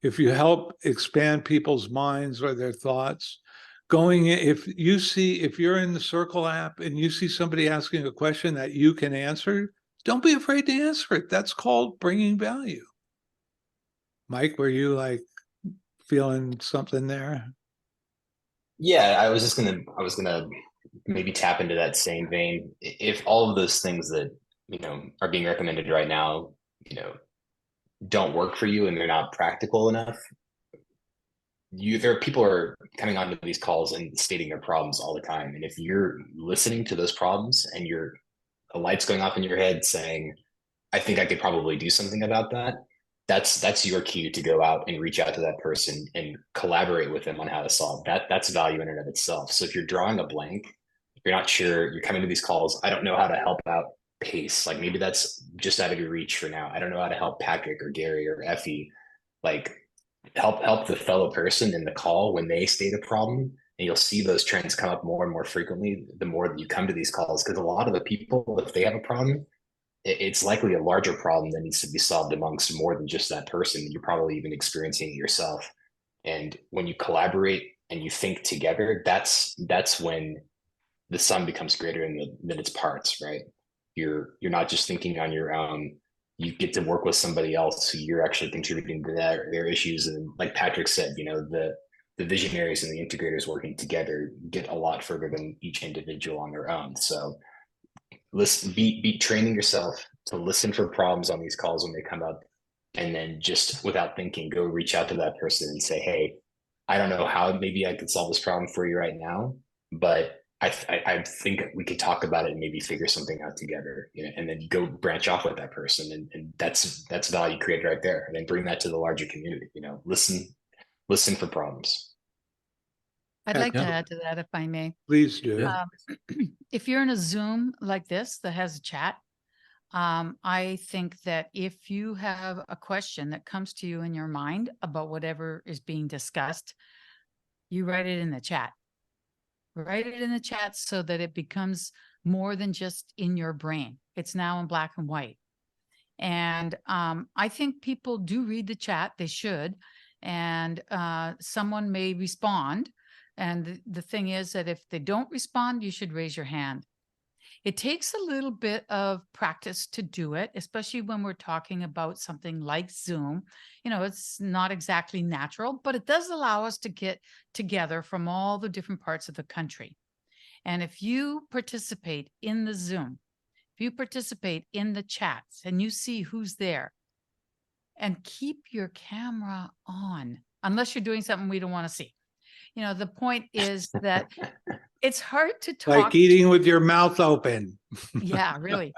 If you help expand people's minds or their thoughts, if you're in the Circle app and you see somebody asking a question that you can answer, don't be afraid to answer it. That's called bringing value. Mike, were you like feeling something there? Yeah, I was gonna maybe tap into that same vein. If all of those things that, are being recommended right now, don't work for you and they're not practical enough, there are people are coming onto these calls and stating their problems all the time. And if you're listening to those problems and a light's going off in your head saying, I think I could probably do something about that, that's your cue to go out and reach out to that person and collaborate with them on how to solve that. That's value in and of itself. So if you're drawing a blank, you're not sure, you're coming to these calls, I don't know how to help out Pace. Like maybe that's just out of your reach for now. I don't know how to help Patrick or Gary or Effie. Like help the fellow person in the call when they state a problem, and you'll see those trends come up more and more frequently the more that you come to these calls, because a lot of the people, if they have a problem, it's likely a larger problem that needs to be solved amongst more than just that person. You're probably even experiencing it yourself. And when you collaborate and you think together, that's when the sum becomes greater than its parts, right? You're not just thinking on your own. You get to work with somebody else who you're actually contributing to their issues. And like Patrick said, the visionaries and the integrators working together get a lot further than each individual on their own. So listen, be training yourself to listen for problems on these calls when they come up, and then just without thinking, go reach out to that person and say, hey, I don't know how maybe I could solve this problem for you right now, but I think we could talk about it and maybe figure something out together, and then go branch off with that person. And that's value created right there. And then bring that to the larger community, listen for problems. I'd like to add to that, if I may. Please do. Yeah. If you're in a Zoom like this that has a chat, I think that if you have a question that comes to you in your mind about whatever is being discussed, you write it in the chat. Write it in the chat so that it becomes more than just in your brain. It's now in black and white. And I think people do read the chat. They should. And someone may respond. And the thing is that if they don't respond, you should raise your hand. It takes a little bit of practice to do it, especially when we're talking about something like Zoom. You know, it's not exactly natural, but it does allow us to get together from all the different parts of the country. And if you participate in the Zoom, if you participate in the chats and you see who's there, and keep your camera on, unless you're doing something we don't want to see. You know, the point is that it's hard to talk. Like eating with your mouth open. Yeah, really.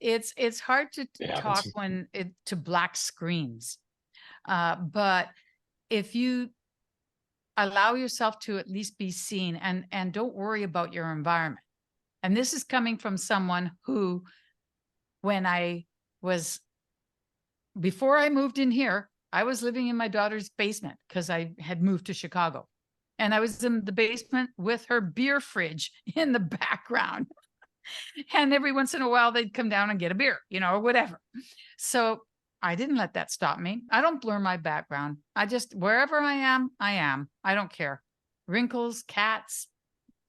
It's hard to Yeah, talk when to black screens. But if you allow yourself to at least be seen and don't worry about your environment. And this is coming from someone who, when before I moved in here, I was living in my daughter's basement because I had moved to Chicago. And I was in the basement with her beer fridge in the background. And every once in a while, they'd come down and get a beer, you know, or whatever. So I didn't let that stop me. I don't blur my background. I just, wherever I am, I am. I don't care. Wrinkles, cats,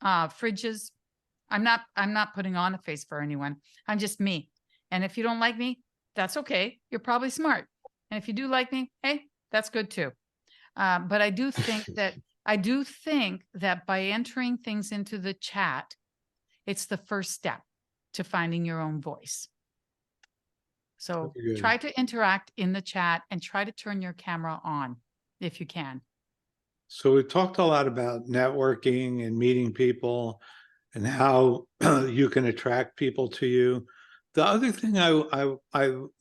fridges. I'm not putting on a face for anyone. I'm just me. And if you don't like me, that's okay. You're probably smart. And if you do like me, hey, that's good too. But I do think that by entering things into the chat, it's the first step to finding your own voice. So try to interact in the chat and try to turn your camera on if you can. So we talked a lot about networking and meeting people and how you can attract people to you. The other thing I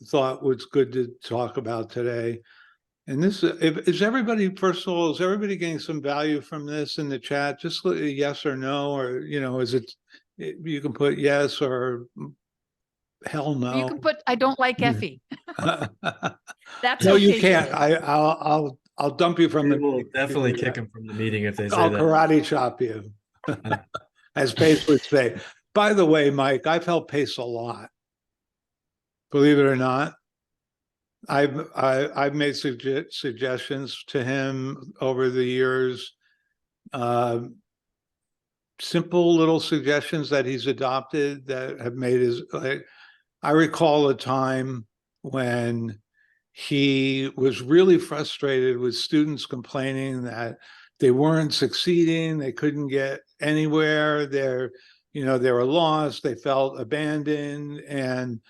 thought was good to talk about today, and this is everybody, first of all, is everybody getting some value from this in the chat? Just yes or no, or, you know, is it, you can put yes or hell no. You can put, I don't like Effie. That's no, okay. you can't. Too. I'll dump you from We the will meeting. definitely kick them from the meeting if they say I'll that. karate chop you, as Pace would say. By the way, Mike, I've helped Pace a lot. Believe it or not, I've made suggestions to him over the years. Simple little suggestions that he's adopted that have made his. I recall a time when he was really frustrated with students complaining that they weren't succeeding, they couldn't get anywhere, they were lost, they felt abandoned, and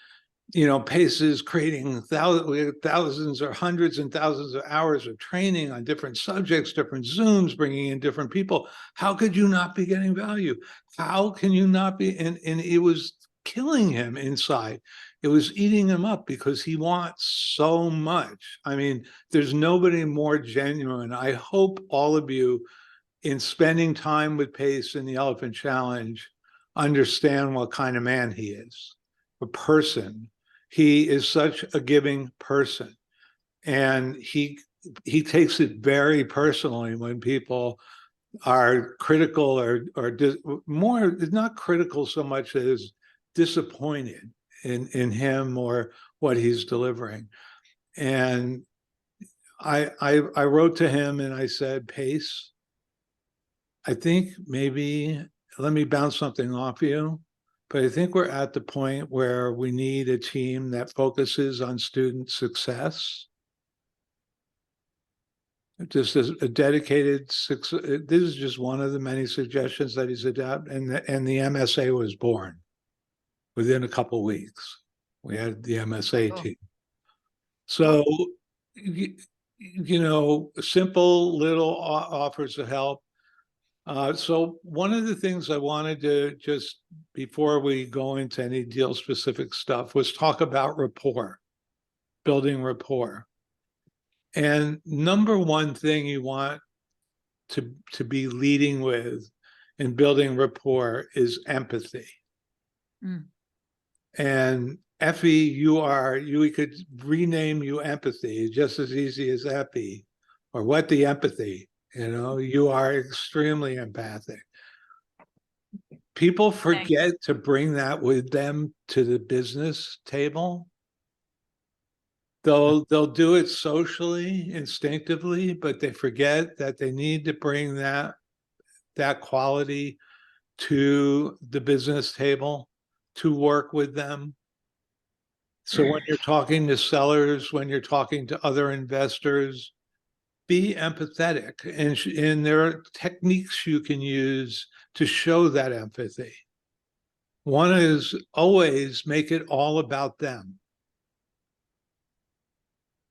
Pace is creating thousands or hundreds and thousands of hours of training on different subjects, different Zooms, bringing in different people. How could you not be getting value? How can you not be? And it was killing him inside. It was eating him up because he wants so much. I mean, there's nobody more genuine. I hope all of you, in spending time with Pace in the Elephant Challenge, understand what kind of man he is, a person. He is such a giving person, and he takes it very personally when people are critical or more, not critical so much as disappointed in him or what he's delivering. And I wrote to him and I said, Pace, I think maybe let me bounce something off you. But I think we're at the point where we need a team that focuses on student success. Just as a dedicated success. This is just one of the many suggestions that he's adopted, and the MSA was born within a couple of weeks. We had the MSA team. So, simple little offers of help. So one of the things I wanted to just, before we go into any deal specific stuff, was talk about rapport, building rapport. And number one thing you want to be leading with in building rapport is empathy. And Effie, we could rename you empathy just as easy as Effie, or what the empathy, you are extremely empathic. People forget to bring that with them to the business table. They'll do it socially, instinctively, but they forget that they need to bring that quality to the business table to work with them. So when you're talking to sellers, when you're talking to other investors, be empathetic, and there are techniques you can use to show that empathy. One is always make it all about them.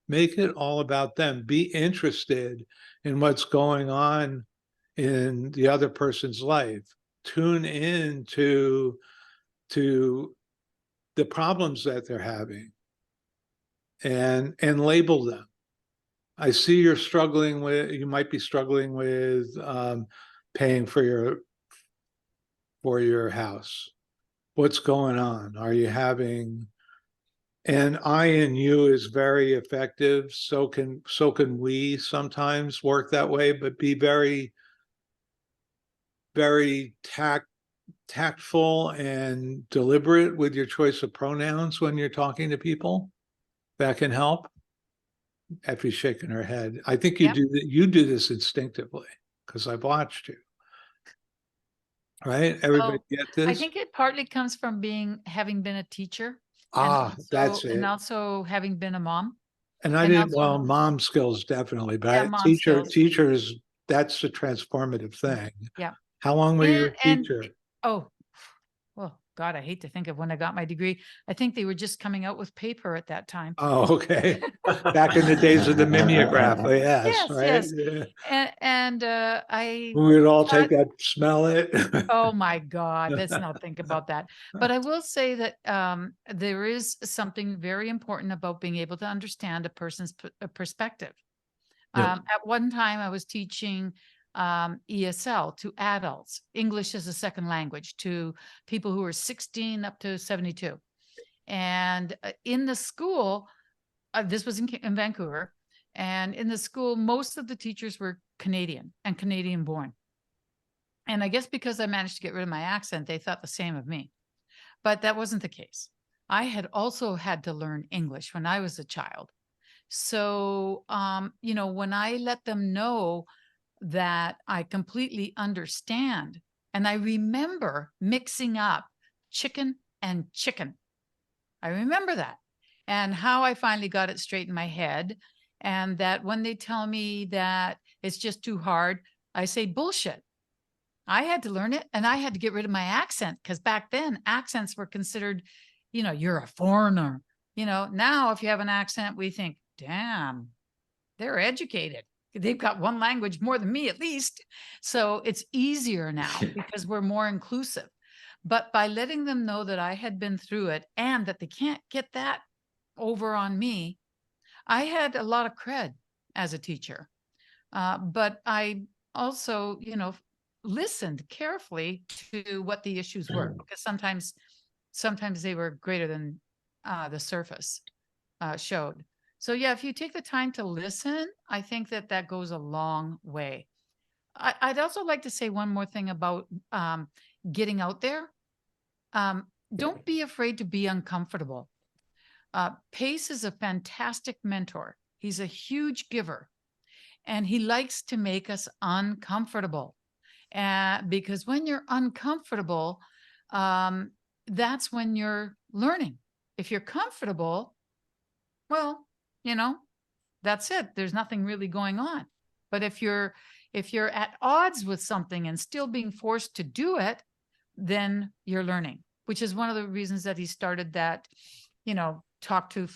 Make it all about them. Be interested in what's going on in the other person's life. Tune in to the problems that they're having, and label them. I see you might be struggling with paying for your house. What's going on? Are you having, and I and you is very effective. So can we sometimes work that way, but be very, very tactful and deliberate with your choice of pronouns when you're talking to people. That can help. Effie's shaking her head. I think you do this instinctively because I've watched you. Right? Everybody get this? I think it partly comes from having been a teacher. That's it. And also having been a mom. And I didn't, well, mom skills definitely, but teachers, that's a transformative thing. Yeah. How long were you a teacher? Oh, well, God, I hate to think of when I got my degree. I think they were just coming out with paper at that time. Oh, okay. Back in the days of the mimeograph, yes, right? Yes. Yeah. And We would all take that, smell it. Oh my God, let's not think about that. But I will say that there is something very important about being able to understand a person's perspective. Yep. At one time, I was teaching ESL to adults, English as a second language, to people who are 16 up to 72. And in the school, this was in Vancouver, and in the school, most of the teachers were Canadian and Canadian born. And I guess because I managed to get rid of my accent, they thought the same of me. But that wasn't the case. I had also had to learn English when I was a child. So, when I let them know that I completely understand, and I remember mixing up chicken and chicken. I remember that, and how I finally got it straight in my head. And that when they tell me that it's just too hard, I say bullshit. I had to learn it, and I had to get rid of my accent, because back then accents were considered, you're a foreigner. Now if you have an accent, we think, damn, they're educated. They've got one language more than me, at least. So it's easier now because we're more inclusive. But by letting them know that I had been through it and that they can't get that over on me, I had a lot of cred as a teacher. But I also, listened carefully to what the issues were, because sometimes they were greater than the surface showed. So yeah, if you take the time to listen, I think that goes a long way. I'd also like to say one more thing about getting out there. Don't be afraid to be uncomfortable. Pace is a fantastic mentor. He's a huge giver, and he likes to make us uncomfortable. Because when you're uncomfortable, that's when you're learning. If you're comfortable, well, that's it. There's nothing really going on. But if you're at odds with something and still being forced to do it, then you're learning, which is one of the reasons that he started that, talk to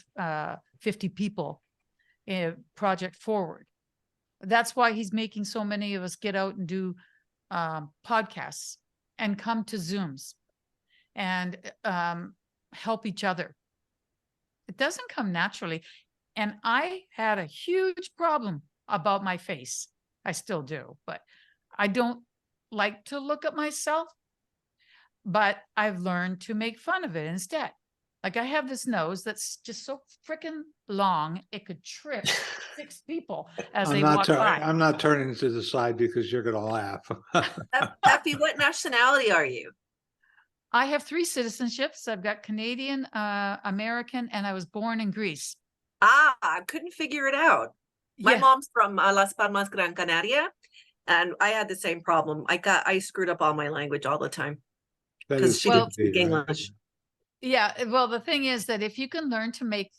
50 people project forward. That's why he's making so many of us get out and do podcasts and come to Zooms and help each other. It doesn't come naturally. And I had a huge problem about my face. I still do, but I don't like to look at myself. But I've learned to make fun of it instead. Like I have this nose that's just so freaking long, it could trip 6 people as they walk by. I'm not turning to the side because you're gonna laugh. Effie, what nationality are you? I have 3 citizenships. I've got Canadian, American, and I was born in Greece. Ah, I couldn't figure it out. My Yeah. mom's from Las Palmas, Gran Canaria, and I had the same problem. I screwed up all my language all the time That because is she Well- didn't speak Canadian, right? English. Yeah. Well, the thing is that if you can learn to make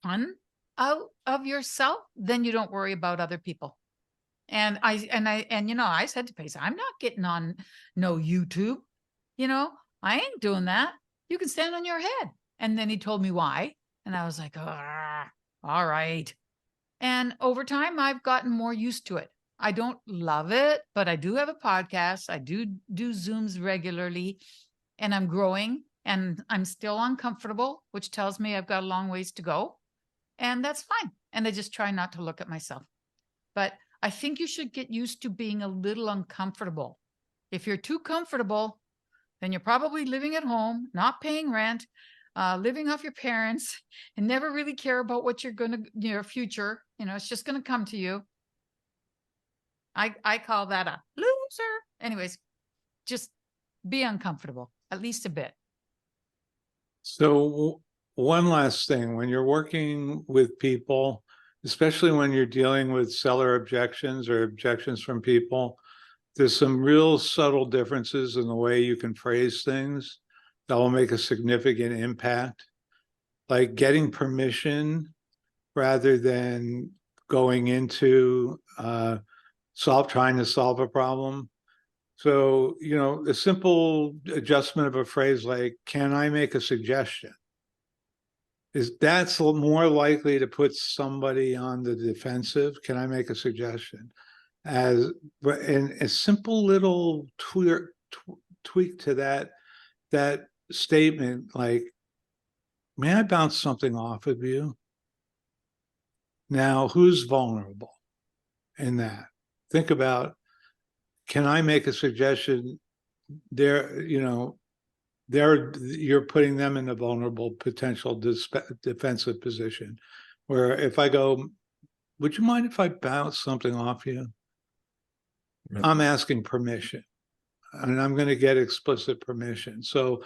fun out of yourself, then you don't worry about other people. And you know, I said to Pace, I'm not getting on no YouTube. You know, I ain't doing that. You can stand on your head. And then he told me why. And I was like, all right. And over time, I've gotten more used to it. I don't love it, but I do have a podcast. I do Zooms regularly, and I'm growing, and I'm still uncomfortable, which tells me I've got a long ways to go. And that's fine. And I just try not to look at myself. But I think you should get used to being a little uncomfortable. If you're too comfortable, then you're probably living at home, not paying rent, living off your parents, and never really care about what you're going to, your future. You know, it's just going to come to you. I call that a loser. Anyways, just be uncomfortable, at least a bit. So one last thing, when you're working with people, especially when you're dealing with seller objections or objections from people, there's some real subtle differences in the way you can phrase things that will make a significant impact. Like getting permission rather than going into trying to solve a problem. So, you know, the simple adjustment of a phrase like, can I make a suggestion? That's more likely to put somebody on the defensive. Can I make a suggestion? And a simple little tweak to that statement, like, may I bounce something off of you? Now, who's vulnerable in that? Think about, can I make a suggestion? You're putting them in a vulnerable potential defensive position, where if I go, would you mind if I bounce something off you? Right. I'm asking permission, and I'm going to get explicit permission. So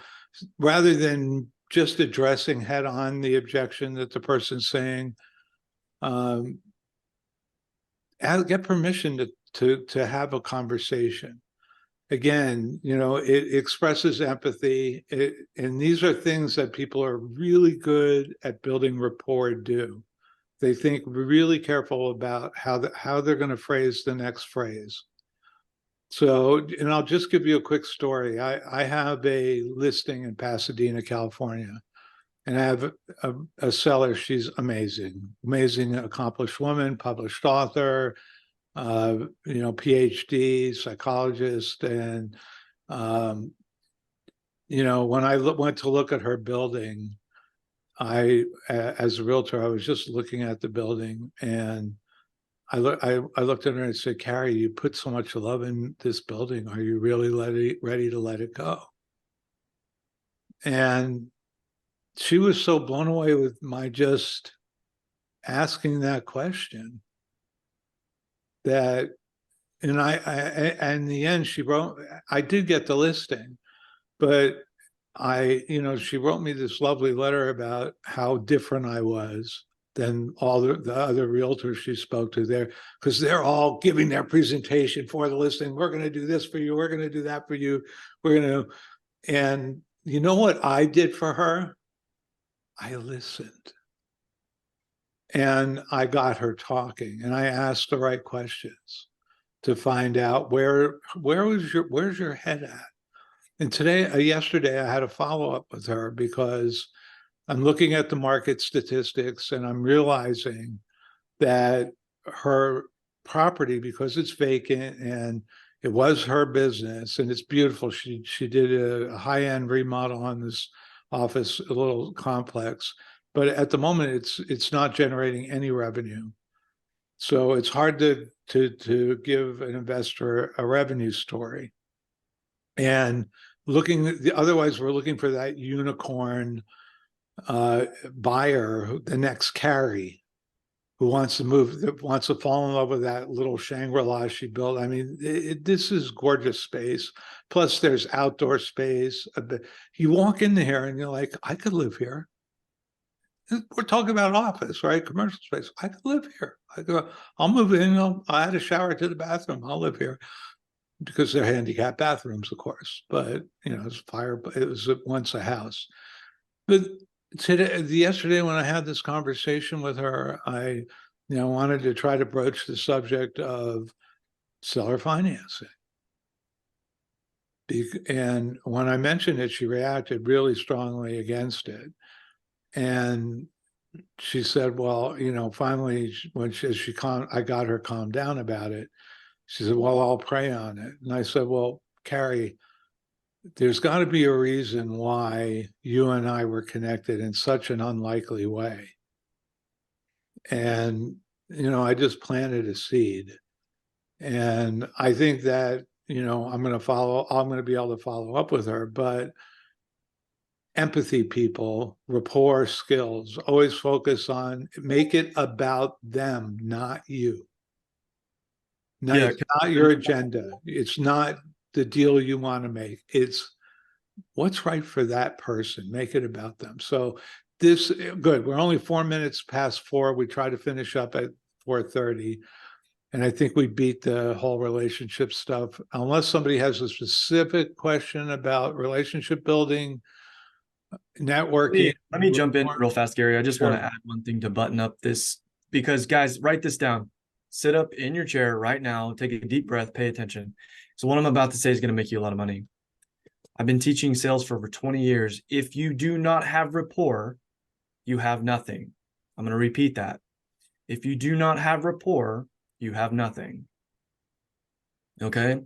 rather than just addressing head on the objection that the person's saying, get permission to have a conversation. Again, you know, it expresses empathy, and these are things that people are really good at building rapport do. They think really careful about how they're going to phrase the next phrase. So, and I'll just give you a quick story. I have a listing in Pasadena, California, and I have a seller. She's amazing, accomplished woman, published author, PhD, psychologist. And, when I went to look at her building, as a realtor, I was just looking at the building, and I looked at her and said, Carrie, you put so much love in this building. Are you really ready to let it go? And she was so blown away with my just asking that question that, and in the end, she wrote, I did get the listing, but she wrote me this lovely letter about how different I was than all the other realtors she spoke to there, because they're all giving their presentation for the listing. We're going to do this for you. We're going to do that for you. And you know what I did for her? I listened. And I got her talking, and I asked the right questions to find out where's your head at? And yesterday, I had a follow-up with her because I'm looking at the market statistics, and I'm realizing that her property, because it's vacant and it was her business and it's beautiful. She did a high-end remodel on this office, a little complex, but at the moment it's not generating any revenue. So it's hard to give an investor a revenue story. And otherwise we're looking for that unicorn buyer, the next Carrie, who wants to move, that wants to fall in love with that little Shangri-La she built. I mean, this is gorgeous space. Plus, there's outdoor space. You walk in here and you're like, I could live here. We're talking about office, right? Commercial space. I could live here. I'll move in. I'll add a shower to the bathroom. I'll live here, because they're handicapped bathrooms, of course. But it's fire. It was once a house. But yesterday, when I had this conversation with her, I wanted to try to broach the subject of seller financing. And when I mentioned it, she reacted really strongly against it. And she said, well, finally, when I got her calmed down about it, she said, well, I'll pray on it. And I said, well, Carrie, there's got to be a reason why you and I were connected in such an unlikely way. And, I just planted a seed. And I think that, I'm going to be able to follow up with her, but empathy, people, rapport skills, always focus on, make it about them, not you. It's not your agenda. It's not the deal you want to make. It's what's right for that person. Make it about them. So good. We're only 4 minutes past 4. We try to finish up at 4:30. And I think we beat the whole relationship stuff. Unless somebody has a specific question about relationship building, networking. Let me jump in real fast, Gary. I just want Sure. to add one thing to button up this, because guys, write this down. Sit up in your chair right now, take a deep breath, pay attention. So what I'm about to say is going to make you a lot of money. I've been teaching sales for over 20 years. If you do not have rapport, you have nothing. I'm going to repeat that. If you do not have rapport, you have nothing. Okay?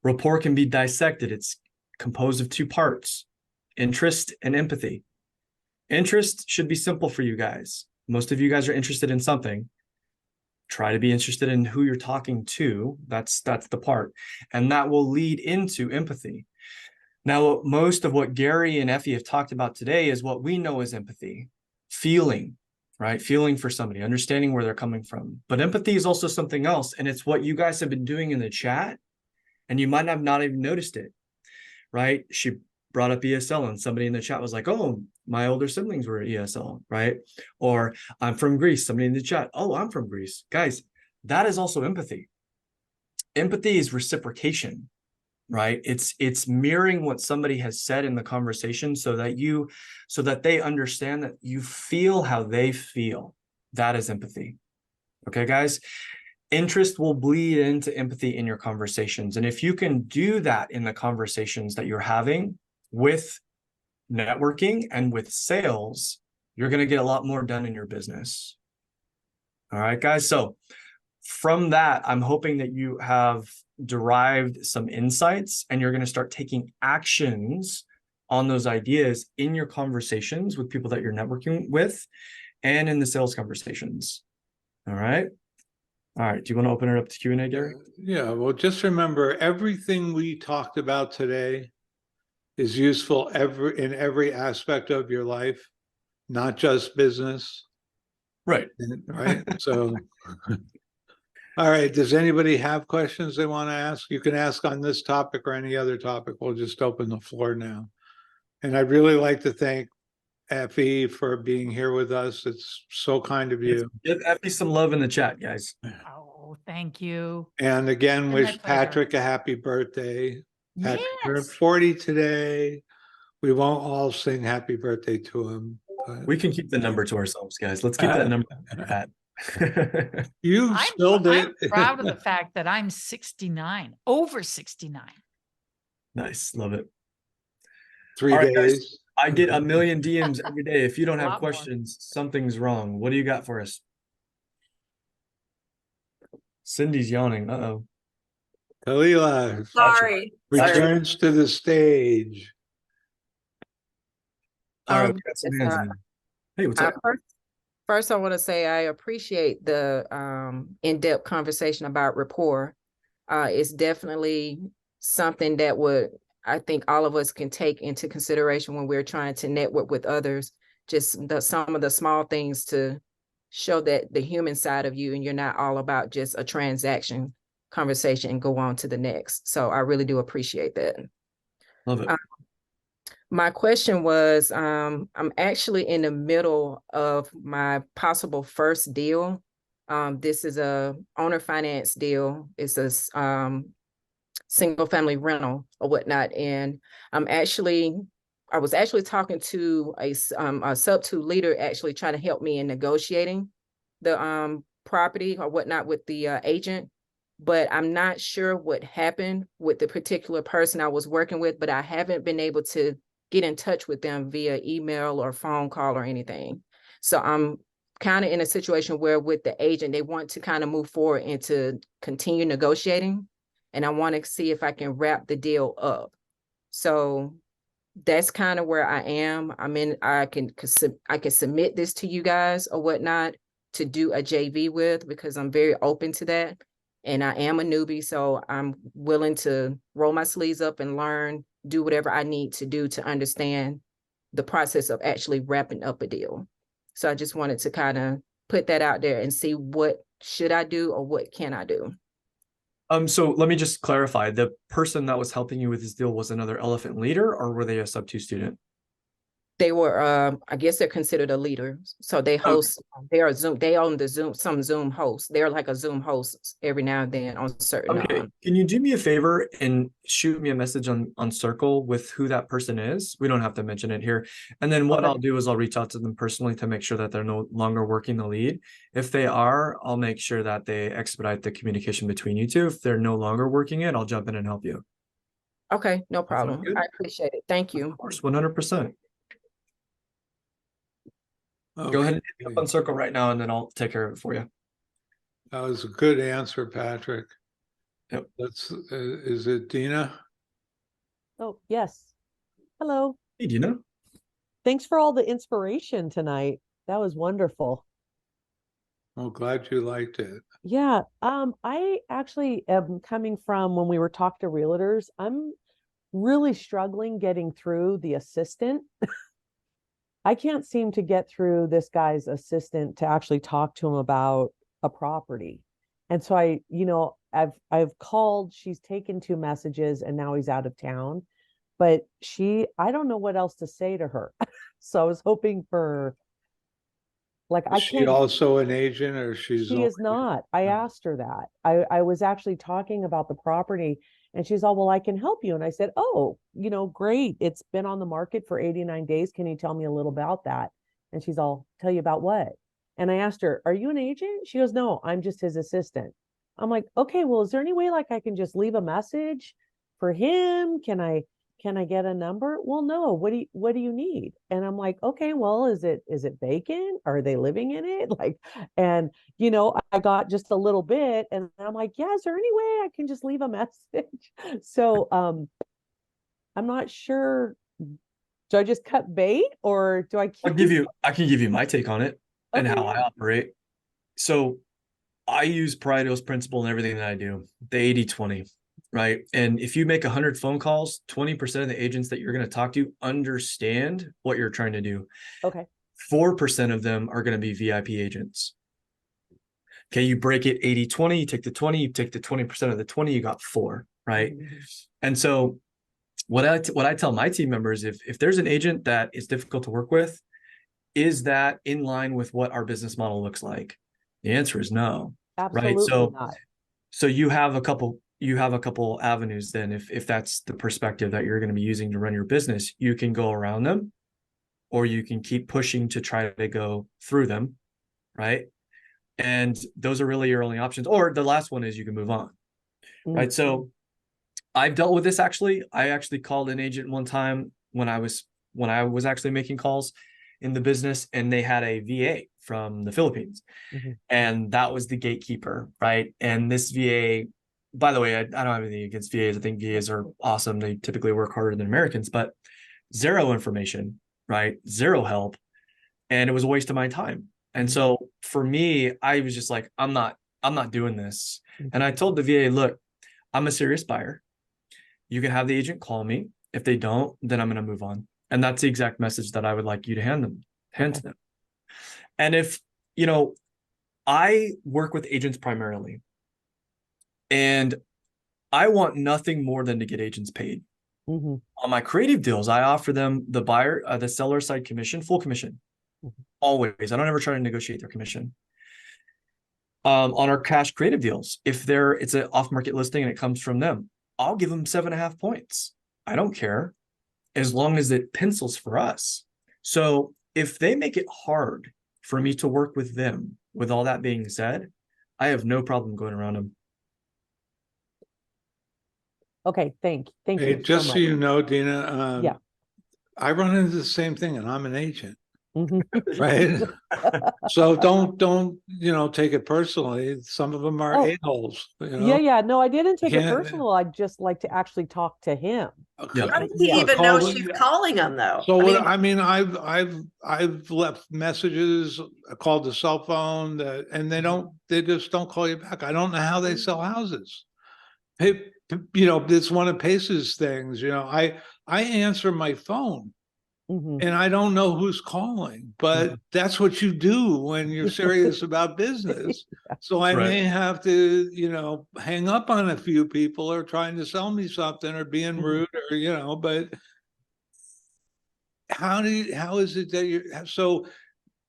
Rapport can be dissected. It's composed of 2 parts, interest and empathy. Interest should be simple for you guys. Most of you guys are interested in something. Try to be interested in who you're talking to. That's the part. And that will lead into empathy. Now, most of what Gary and Effie have talked about today is what we know as empathy. Feeling, right? Feeling for somebody, understanding where they're coming from. But empathy is also something else. And it's what you guys have been doing in the chat. And you might have not even noticed it, right? She brought up ESL and somebody in the chat was like, oh, my older siblings were ESL, right? Or I'm from Greece. Somebody in the chat, oh, I'm from Greece. Guys, that is also empathy. Empathy is reciprocation, right? It's mirroring what somebody has said in the conversation so that they understand that you feel how they feel. That is empathy. Okay, guys? Interest will bleed into empathy in your conversations. And if you can do that in the conversations that you're having with networking and with sales, you're going to get a lot more done in your business. All right, guys. So from that, I'm hoping that you have derived some insights and you're going to start taking actions on those ideas in your conversations with people that you're networking with and in the sales conversations. All right. All right. Do you want to open it up to Q&A, Gary? Yeah. Well, just remember, everything we talked about today is useful in every aspect of your life, not just business. Right. Right. So, all right. Does anybody have questions they want to ask? You can ask on this topic or any other topic. We'll just open the floor now. And I'd really like to thank Effie for being here with us. It's so kind of you. Give Effie some love in the chat, guys. Oh, thank you. And again, My wish pleasure. Patrick a happy birthday. Patrick turned Yes. 40 today. We won't all sing happy birthday to him. But We can keep the number to ourselves, guys. Let's keep that number at. you spilled it. I'm proud of the fact that I'm 69, over 69. Nice. Love it. 3 All right, guys. days. I get a million DMs every day. If you don't A have lot more. questions, something's wrong. What do you got for us? Cindy's yawning. Uh-oh. Kalila Sorry. returns to the stage. All right, we got some hands in. Hey, what's up? First, I want to say I appreciate the in-depth conversation about rapport. It's definitely something that I think all of us can take into consideration when we're trying to network with others, just some of the small things to show that the human side of you, and you're not all about just a transaction conversation and go on to the next. So I really do appreciate that. Love it. My question was, I'm actually in the middle of my possible first deal. This is a owner finance deal. It's a single family rental or whatnot. And I was actually talking to a Subto leader, actually trying to help me in negotiating the property or whatnot with the agent. But I'm not sure what happened with the particular person I was working with, but I haven't been able to get in touch with them via email or phone call or anything. So I'm kind of in a situation where with the agent, they want to kind of move forward and to continue negotiating. And I want to see if I can wrap the deal up. So that's kind of where I am. I can submit this to you guys or whatnot to do a JV with, because I'm very open to that. And I am a newbie, so I'm willing to roll my sleeves up and learn, do whatever I need to do to understand the process of actually wrapping up a deal. So I just wanted to kind of put that out there and see what should I do or what can I do. So let me just clarify. The person that was helping you with this deal was another elephant leader, or were they a Subto student? They were, I guess they're considered a leader. So they host, they own the some Zoom hosts. They're like a Zoom host every now and then on certain. Okay. Can you do me a favor and shoot me a message on Circle with who that person is? We don't have to mention it here. And then what I'll do is I'll reach out to them personally to make sure that they're no longer working the lead. If they are, I'll make sure that they expedite the communication between you two. If they're no longer working it, I'll jump in and help you. Okay, no problem. I appreciate it. Thank you. Of course, 100%. Okay. Go ahead and hit me up on Circle right now, and then I'll take care of it for you. That was a good answer, Patrick. Yep. Is it Dina? Oh, yes. Hello. Hey, Dina. Thanks for all the inspiration tonight. That was wonderful. Oh, glad you liked it. Yeah. I actually am coming from when we were talking to realtors. I'm really struggling getting through the assistant. I can't seem to get through this guy's assistant to actually talk to him about a property. And so I've called, she's taken 2 messages, and now he's out of town, but I don't know what else to say to her. So I was hoping for, like, Is she also an agent, or she is not. I asked her that. I was actually talking about the property, and she's all, well, I can help you. And I said, oh, great. It's been on the market for 89 days. Can you tell me a little about that? And she's all, tell you about what? And I asked her, are you an agent? She goes, no, I'm just his assistant. I'm like, okay, well, is there any way like I can just leave a message for him? Can I get a number? Well, no. What do you need? And I'm like, okay, well, is it vacant? Are they living in it? Like, and I got just a little bit, and I'm like, yeah, is there any way I can just leave a message? So I'm not sure. Do I just cut bait, or do I I can give you my take on it and how I operate. So I use Pareto's principle in everything that I do, the 80-20. Right. And if you make 100 phone calls, 20% of the agents that you're going to talk to understand what you're trying to do. Okay. 4% of them are going to be VIP agents. Okay. You break it 80-20, you take the 20, you take the 20% of the 20, you got 4. Right. Mm-hmm. And so what I tell my team members, if there's an agent that is difficult to work with, is that in line with what our business model looks like? The answer is no. Absolutely right. not. So you have a couple avenues then, if that's the perspective that you're going to be using to run your business. You can go around them, or you can keep pushing to try to go through them, right? And those are really your only options. Or the last one is you can move on, right? So I've dealt with this actually. I actually called an agent one time when I was actually making calls in the business, and they had a VA from the Philippines. Mm-hmm. And that was the gatekeeper, right? And this VA, by the way, I don't have anything against VAs. I think VAs are awesome. They typically work harder than Americans, but zero information, right? Zero help. And it was a waste of my time. And so for me, I was just like, I'm not doing this. And I told the VA, look, I'm a serious buyer. You can have the agent call me. If they don't, then I'm going to move on. And that's the exact message that I would like you to hand them. hand to Okay. them. And if, you know, I work with agents primarily, and I want nothing more than to get agents paid. Mm-hmm. On my creative deals, I offer them the seller side commission, full commission, always. I don't ever try to negotiate their commission. On our cash creative deals, if it's an off-market listing and it comes from them, I'll give them 7.5 points. I don't care, as long as it pencils for us. So if they make it hard for me to work with them, with all that being said, I have no problem going around them. Okay, thank Hey, you so just so much. you know, Dina, Yeah. I run into the same thing and I'm an agent, Mhm. right? So don't, take it personally. Some of them are Oh, a-holes, yeah. No, I didn't take it Can't- personal. I'd just like to actually talk to him. Yeah. How did he Yeah. even know Call- she's calling him though? So I what, mean, I mean, I've left messages, I called the cell phone and they just don't call you back. I don't know how they sell houses. Hey, it's one of Pace's things, I answer my phone Mhm. and I don't know who's calling, but that's what you do when you're serious about business. So I may have to, hang up on a few people or trying to sell me something or being rude or, but how is it that so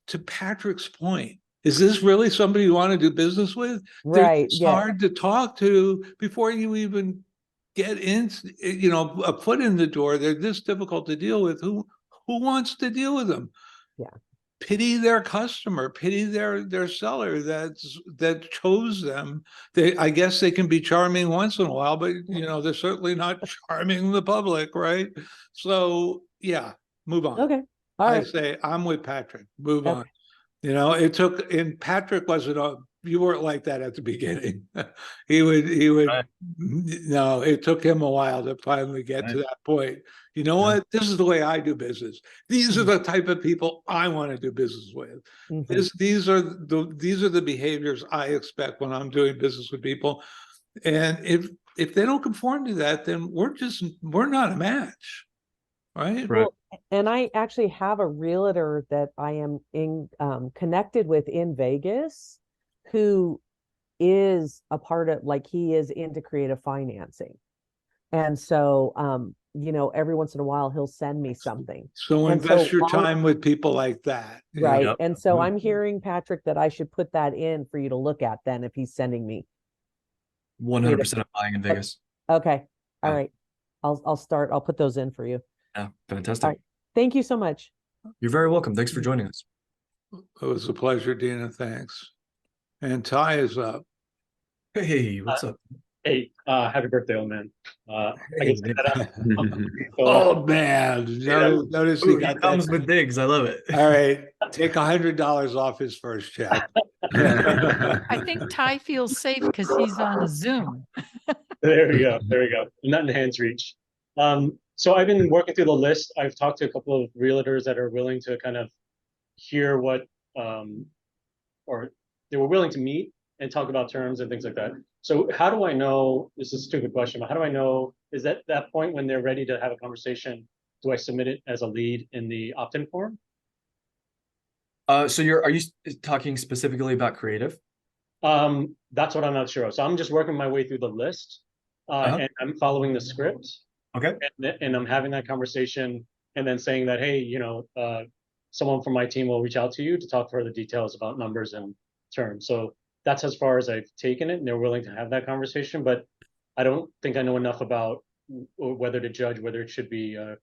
to Patrick's point, is this really somebody you want to do business with? They're Right. just Yeah. hard to talk to before you even get in, a foot in the door. They're this difficult to deal with. Who wants to deal with them? Yeah. Pity their customer, pity their seller that chose them. I guess they can be charming once in a while, but they're certainly not charming the public, right? So yeah, move on. Okay. All I right. say I'm with Patrick. Move on. Okay. It took, and Patrick wasn't you weren't like that at the beginning. he would, Right. no, it took him a while to finally get to that point. You know what? This is the way I do business. These are the type of people I want to do business with. Mhm. These are the behaviors I expect when I'm doing business with people. And if they don't conform to that, then we're not a match. Right. Right. Well, and I actually have a realtor that I am connected with in Vegas who is a part of, like, he is into creative financing. And so, every once in a while he'll send me something. So And invest so your time with people like that. right. Yep. And so I'm hearing, Patrick, that I should put that in for you to look at then if he's sending me. 100% of buying in Vegas. Okay. All Yeah. right. I'll put those in for you. Yeah, fantastic. All right. Thank you so much. You're very welcome. Thanks for joining us. It was a pleasure, Dina. Thanks. And Ty is up. Hey, what's up? Hey, happy birthday, old man. I Hey, can say that out. Oh man, notice he Ooh, he got comes that. with digs. I love it. All right, take $100 off his first check. I think Ty feels safe because he's on a Zoom. There we go. There we go. Not in hand's reach. So I've been working through the list. I've talked to a couple of realtors that are willing to kind of hear what, or they were willing to meet and talk about terms and things like that. So how do I know, this is a stupid question, but how do I know, is that point when they're ready to have a conversation, do I submit it as a lead in the opt-in form? So are you talking specifically about creative? That's what I'm not sure of. So I'm just working my way through the list, and I'm following the script. Okay. And I'm having that conversation and then saying that, hey, someone from my team will reach out to you to talk further details about numbers and terms. So that's as far as I've taken it, and they're willing to have that conversation, but I don't think I know enough about whether to judge whether it should be a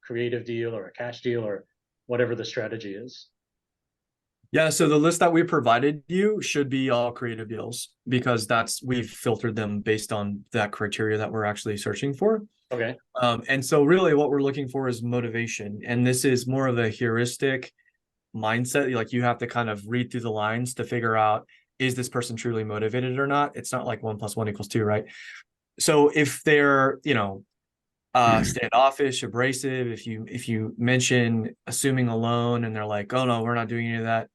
creative deal or a cash deal or whatever the strategy is. Yeah, so the list that we provided you should be all creative deals because we've filtered them based on that criteria that we're actually searching for. Okay. And so really what we're looking for is motivation. And this is more of a heuristic mindset. Like you have to kind of read through the lines to figure out, is this person truly motivated or not? It's not like 1 + 1 = 2, right? So if they're, standoffish, abrasive, if you mention assuming a loan and they're like, oh no, we're not doing any of that,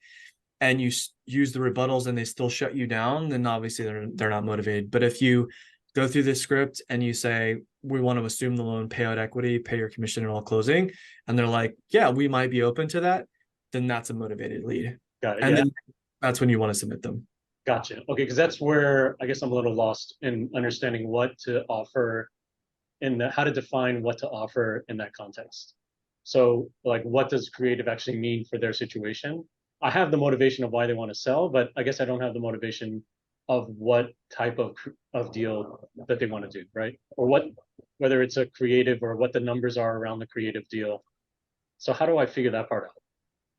and you use the rebuttals and they still shut you down, then obviously they're not motivated. But if you go through the script and you say, we want to assume the loan, pay out equity, pay your commission at all closing, and they're like, yeah, we might be open to that, then that's a motivated lead. Got it. And Yeah. then that's when you want to submit them. Gotcha. Okay, because that's where I guess I'm a little lost in understanding what to offer how to define what to offer in that context. So like, what does creative actually mean for their situation? I have the motivation of why they want to sell, but I guess I don't have the motivation of what type of deal that they want to do, right? Or whether it's a creative or what the numbers are around the creative deal. So how do I figure that part out?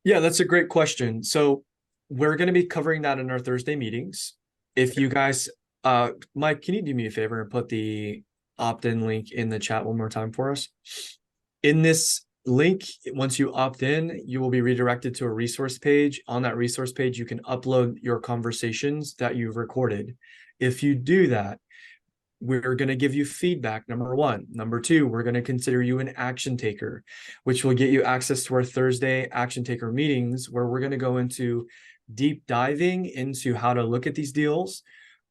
Yeah, that's a great question. So we're going to be covering that in our Thursday meetings. If you guys, Mike, can you do me a favor and put the opt-in link in the chat one more time for us? In this link, once you opt in, you will be redirected to a resource page. On that resource page, you can upload your conversations that you've recorded. If you do that, we're going to give you feedback, number one. Number two, we're going to consider you an action taker, which will get you access to our Thursday action taker meetings, where we're going to go into deep diving into how to look at these deals,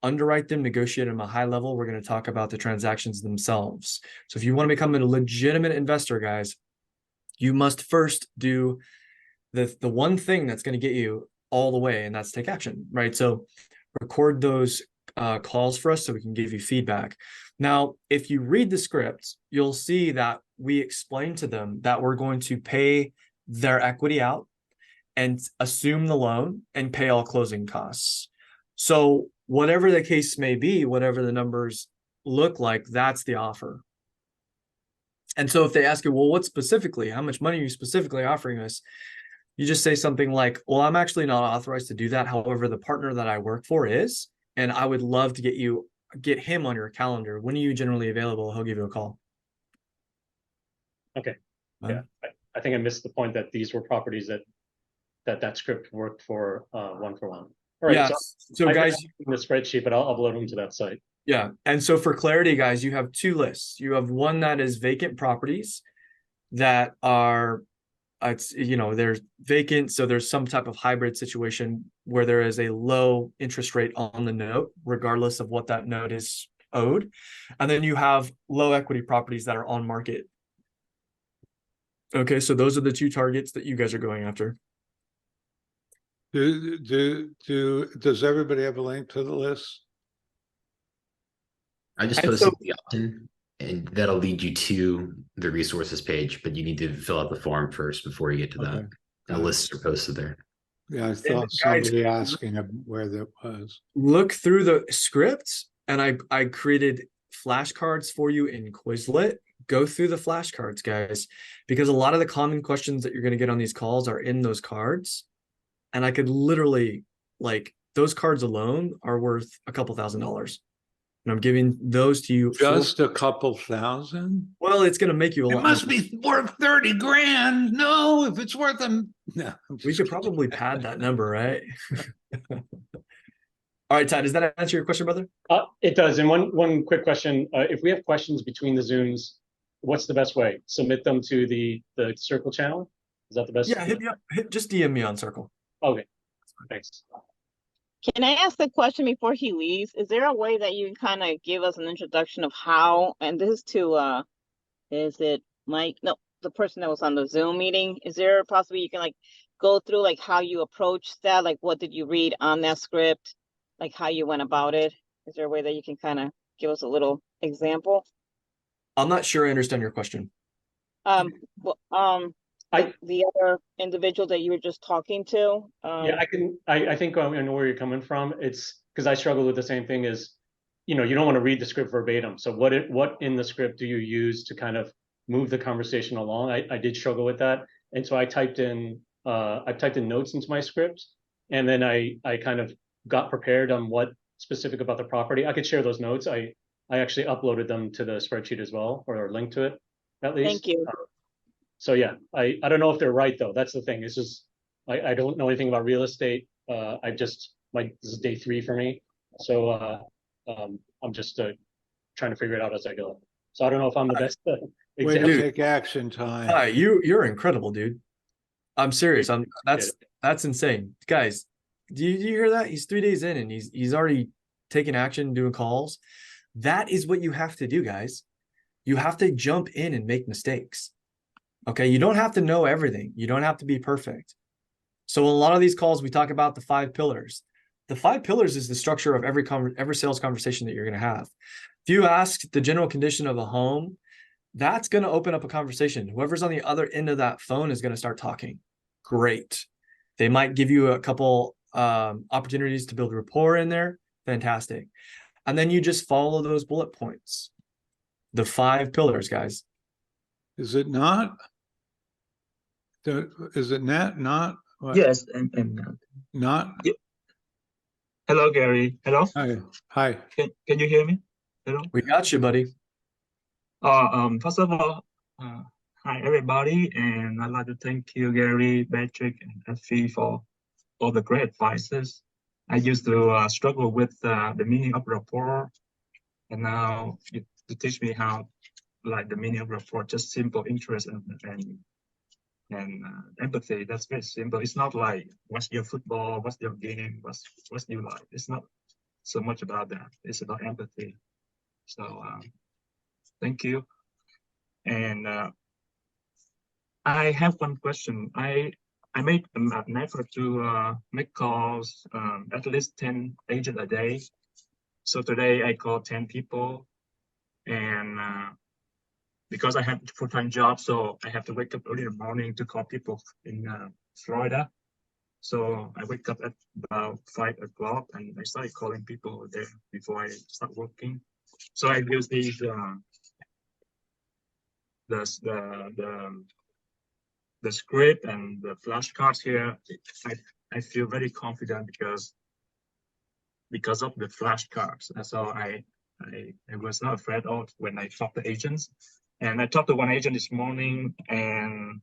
underwrite them, negotiate them at a high level. We're going to talk about the transactions themselves. So if you want to become a legitimate investor, guys, you must first do the one thing that's going to get you all the way, and that's take action, right? So record those calls for us so we can give you feedback. Now, if you read the script, you'll see that we explain to them that we're going to pay their equity out and assume the loan and pay all closing costs. So whatever the case may be, whatever the numbers look like, that's the offer. And so if they ask you, well, what specifically, how much money are you specifically offering us? You just say something like, well, I'm actually not authorized to do that. However, the partner that I work for is, and I would love to get him on your calendar. When are you generally available? He'll give you a call. Okay. Yeah. I think I missed the point that these were properties that script worked for one for one. All right. Yeah. So guys, in the spreadsheet, but I'll upload them to that site. Yeah. And so for clarity, guys, you have two lists. You have one that is vacant properties that are, there's vacant. So there's some type of hybrid situation where there is a low interest rate on the note, regardless of what that note is owed. And then you have low equity properties that are on market. Okay. So those are the two targets that you guys are going after. Does everybody have a link to the list? I just posted the opt-in, and that'll lead you to the resources page, but you need to fill out the form first before you get to that. The lists are posted there. Yeah, I thought somebody asking where that was. Look through the scripts, and I created flashcards for you in Quizlet. Go through the flashcards, guys, because a lot of the common questions that you're going to get on these calls are in those cards. And I could literally, like, those cards alone are worth a couple $1,000s. And I'm giving those to you. Just a couple thousand? Well, it's going to make you a lot. It must be worth 30 grand. No, if it's worth them. No, we could probably pad that number, right? All right, Ty, does that answer your question, brother? It does. And one quick question. If we have questions between the Zooms, what's the best way? Submit them to the Circle channel? Is that the best? Yeah, hit me up. Just DM me on Circle. Okay, thanks. Can I ask a question before he leaves? Is there a way that you can kind of give us an introduction of how, and this is to, is it Mike? No, the person that was on the Zoom meeting. Is there possibly you can like go through like how you approached that? Like what did you read on that script? Like how you went about it? Is there a way that you can kind of give us a little example? I'm not sure I understand your question. The other individual that you were just talking to. Yeah, I think I know where you're coming from. It's because I struggle with the same thing as, you don't want to read the script verbatim. So what in the script do you use to kind of move the conversation along? I did struggle with that. And so I typed in notes into my script, and then I kind of got prepared on what specific about the property. I could share those notes. I actually uploaded them to the spreadsheet as well, or a link to it at least. Thank you. So yeah, I don't know if they're right though. That's the thing. It's just I don't know anything about real estate. This is day 3 for me. So I'm just trying to figure it out as I go. So I don't know if I'm the best Way to take action, Ty. You're incredible, dude. I'm serious. That's insane, guys. Do you hear that? He's 3 days in and he's already taking action, doing calls. That is what you have to do, guys. You have to jump in and make mistakes. Okay, you don't have to know everything. You don't have to be perfect. So in a lot of these calls, we talk about the 5 pillars. The 5 pillars is the structure of every sales conversation that you're going to have. If you ask the general condition of a home, that's going to open up a conversation. Whoever's on the other end of that phone is going to start talking. Great. They might give you a couple opportunities to build rapport in there. Fantastic. And then you just follow those bullet points. The 5 pillars, guys. Is it not? Is it not? What? Yes, and Not? yeah. Hello, Gary. Hello. Hi. Can you hear me? Hello. We got you, buddy. First of all, hi everybody, and I'd like to thank you, Gary, Patrick, and Effie for all the great advices. I used to struggle with the meaning of rapport, and now you teach me how, like, the meaning of rapport, just simple interest and empathy. That's very simple. It's not like what's your football, what's your game, what's you like. It's not so much about that. It's about empathy. So thank you. And I have one question. I made an effort to make calls, at least 10 agents a day. So today I called 10 people, and because I have a full-time job, so I have to wake up early in the morning to call people in Florida. So I wake up at about 5 o'clock, and I started calling people there before I start working. So I use these the script and the flashcards here. I feel very confident because of the flashcards. And so I was not afraid of when I talk to agents. And I talked to one agent this morning, and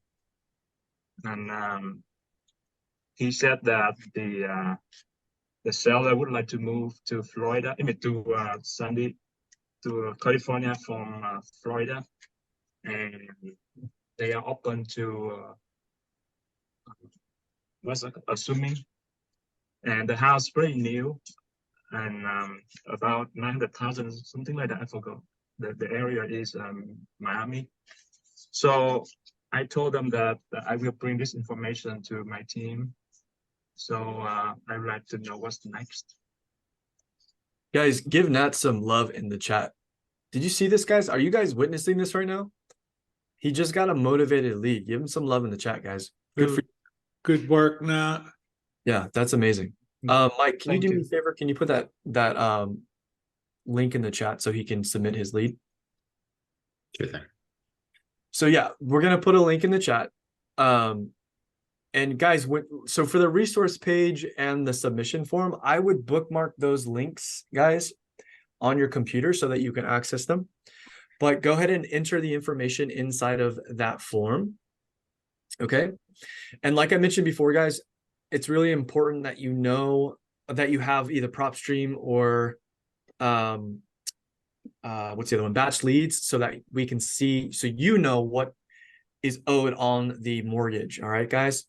he said that the seller would like to move to Florida, to California from Florida, and they are open to assuming, and the house pretty new, and about 900,000, something like that. I forgot. The area is Miami. So I told them that I will bring this information to my team. So I'd like to know what's next. Guys, give Nat some love in the chat. Did you see this, guys? Are you guys witnessing this right now? He just got a motivated lead. Give him some love in the chat, guys. Good for you. Good work, Nat. Yeah, that's amazing. Mike, can you do me a favor? Can you put that link in the chat so he can submit his lead? Sure thing. So yeah, we're gonna put a link in the chat. And guys, so for the resource page and the submission form, I would bookmark those links, guys, on your computer so that you can access them. But go ahead and enter the information inside of that form. Okay. And like I mentioned before, guys, it's really important that you know that you have either prop stream or what's the other one, batch leads, so that we can see, so you know what is owed on the mortgage. All right, guys.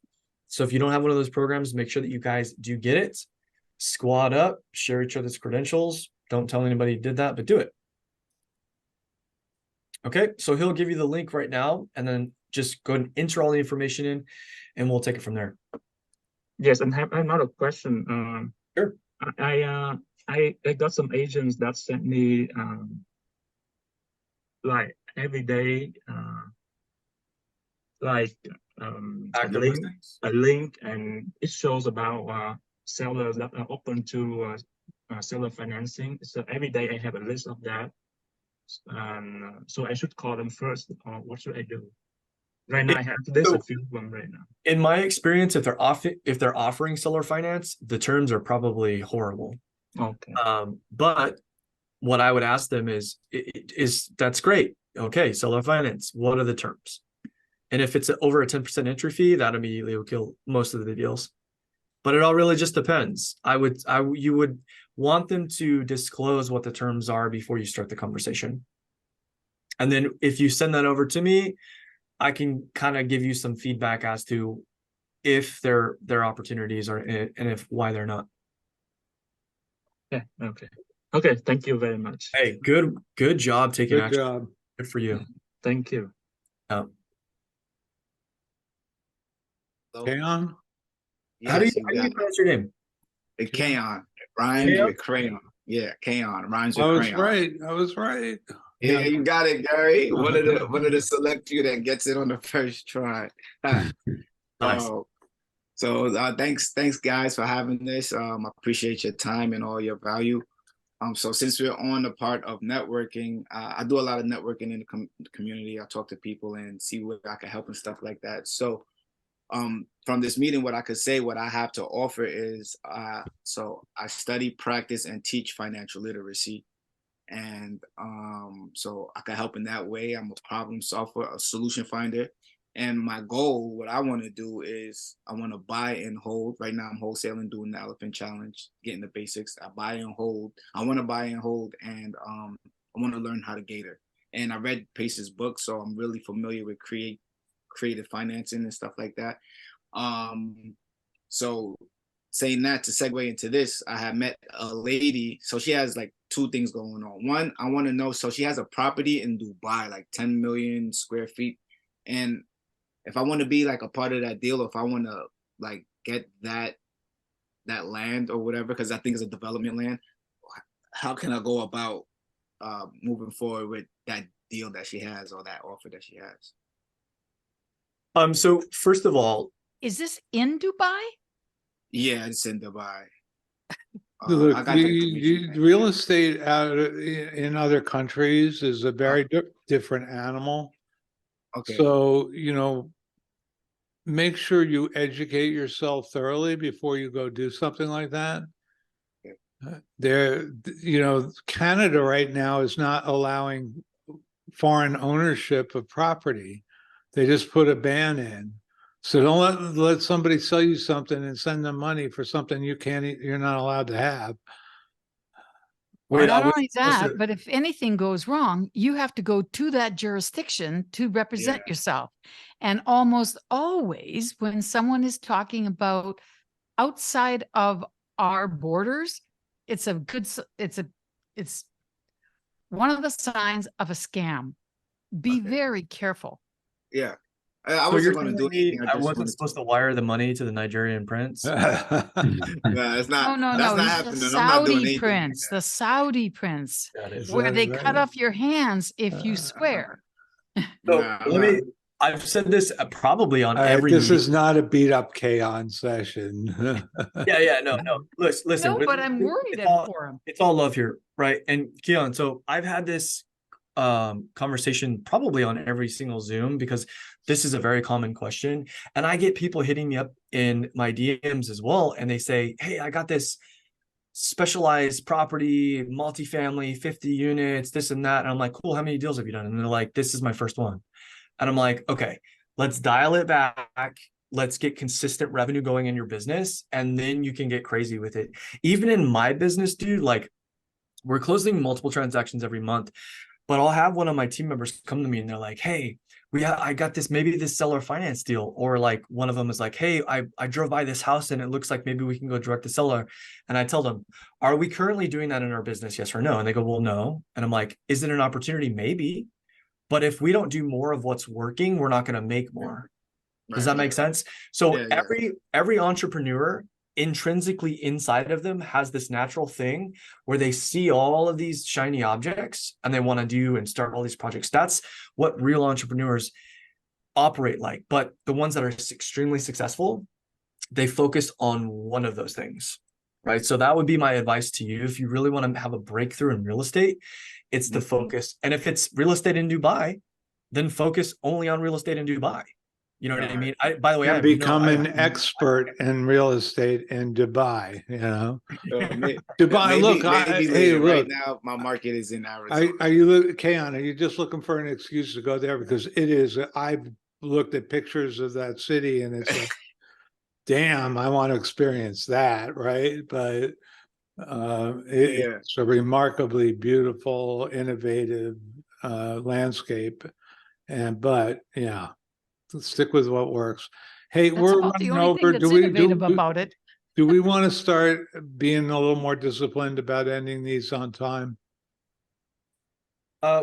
So if you don't have one of those programs, make sure that you guys do get it. Squad up, share each other's credentials. Don't tell anybody you did that, but do it. Okay, so he'll give you the link right now, and then just go and enter all the information in, and we'll take it from there. Yes, and have another question. Sure. I got some agents that sent me like every day like a link, and it shows about sellers that are open to seller financing. So every day I have a list of that. So I should call them first, or what should I do? Right now I have a few of them right now. In my experience, if they're offering seller finance, the terms are probably horrible. Okay. But what I would ask them is that's great. Okay, seller finance, what are the terms? And if it's over a 10% entry fee, that immediately will kill most of the deals. But it all really just depends. You would want them to disclose what the terms are before you start the conversation. And then if you send that over to me, I can kind of give you some feedback as to if their opportunities are, and if why they're not. Yeah. Okay. Thank you very much. Hey, good job taking action. Good job. Good for you. Thank you. Okay, on. How do Yes, you exactly. pronounce your name? Kaon rhymes Kaon? with crayon. Yeah, Kaon rhymes I with was crayon. right. I was right. Yeah, you got it, Gary. One of the select few that gets it on the first try. Nice. Thanks guys for having this. I appreciate your time and all your value. So since we're on the part of networking, I do a lot of networking in the community. I talk to people and see where I can help and stuff like that. So from this meeting, what I could say, what I have to offer is, so I study, practice, and teach financial literacy. And so I can help in that way. I'm a problem solver, a solution finder. And my goal, what I want to do is I want to buy and hold. Right now I'm wholesaling, doing the elephant challenge, getting the basics. I buy and hold. I want to buy and hold, and I want to learn how to gator. And I read Pace's book, so I'm really familiar with creative financing and stuff like that. So saying that, to segue into this, I have met a lady. So she has like two things going on. One, I want to know, so she has a property in Dubai, like 10 million square feet. And if I want to be like a part of that deal, or if I want to like get that land or whatever, because I think it's a development land, how can I go about moving forward with that deal that she has, or that offer that she has? So first of all, Is this in Dubai? Yeah, it's in Dubai. Look, I got the information. real estate in other countries is a very different animal. Okay. So, make sure you educate yourself thoroughly before you go do something like that. Canada right now is not allowing foreign ownership of property. They just put a ban in. So don't let somebody sell you something and send them money for something you're not allowed to have. Not only that, but if anything goes wrong, you have to go to that jurisdiction to represent yourself. And almost always when someone is talking about outside of our borders, it's one of the signs of a scam. Be very careful. Yeah. I so you're wasn't going to do telling me anything. I wasn't supposed to wire the money to the Nigerian prince? Yeah, it's not. No. That's not He's happening. the I'm not doing Saudi anything prince, like the Saudi prince, Is where that they right? cut off your hands if you swear. So Nah, I've said this probably on every This meeting. is not a beat up K-On session. No. Listen. No, but I'm worried for him. It's all love here, right? And Keon, so I've had this conversation probably on every single Zoom, because this is a very common question. And I get people hitting me up in my DMs as well. And they say, hey, I got this specialized property, multifamily, 50 units, this and that. And I'm like, cool, how many deals have you done? And they're like, this is my first one. And I'm like, okay, let's dial it back. Let's get consistent revenue going in your business, and then you can get crazy with it. Even in my business, dude, like we're closing multiple transactions every month, but I'll have one of my team members come to me and they're like, hey, I got this, maybe this seller finance deal. Or like one of them is like, hey, I drove by this house and it looks like maybe we can go direct to seller. And I tell them, are we currently doing that in our business? Yes or no? And they go, well, no. And I'm like, is it an opportunity? Maybe. But if we don't do more of what's working, we're not going to make more. Does that make sense? So every entrepreneur intrinsically inside of them has this natural thing where they see all of these shiny objects and they want to do and start all these projects. That's what real entrepreneurs operate like. But the ones that are extremely successful, they focus on one of those things, right? So that would be my advice to you. If you really want to have a breakthrough in real estate, it's the focus. And if it's real estate in Dubai, then focus only on real estate in Dubai. You know what I mean? By the way, I become an expert in real estate in Dubai. Dubai. Look, right now my market is in Arizona. Kaon, are you just looking for an excuse to go there? Because it is. I've looked at pictures of that city, and it's like, damn, I want to experience that, right? But it's a remarkably beautiful, innovative landscape, but stick with what works. Hey, That's we're about the running only over. thing that's innovative about it. Do we want to start being a little more disciplined about ending these on time?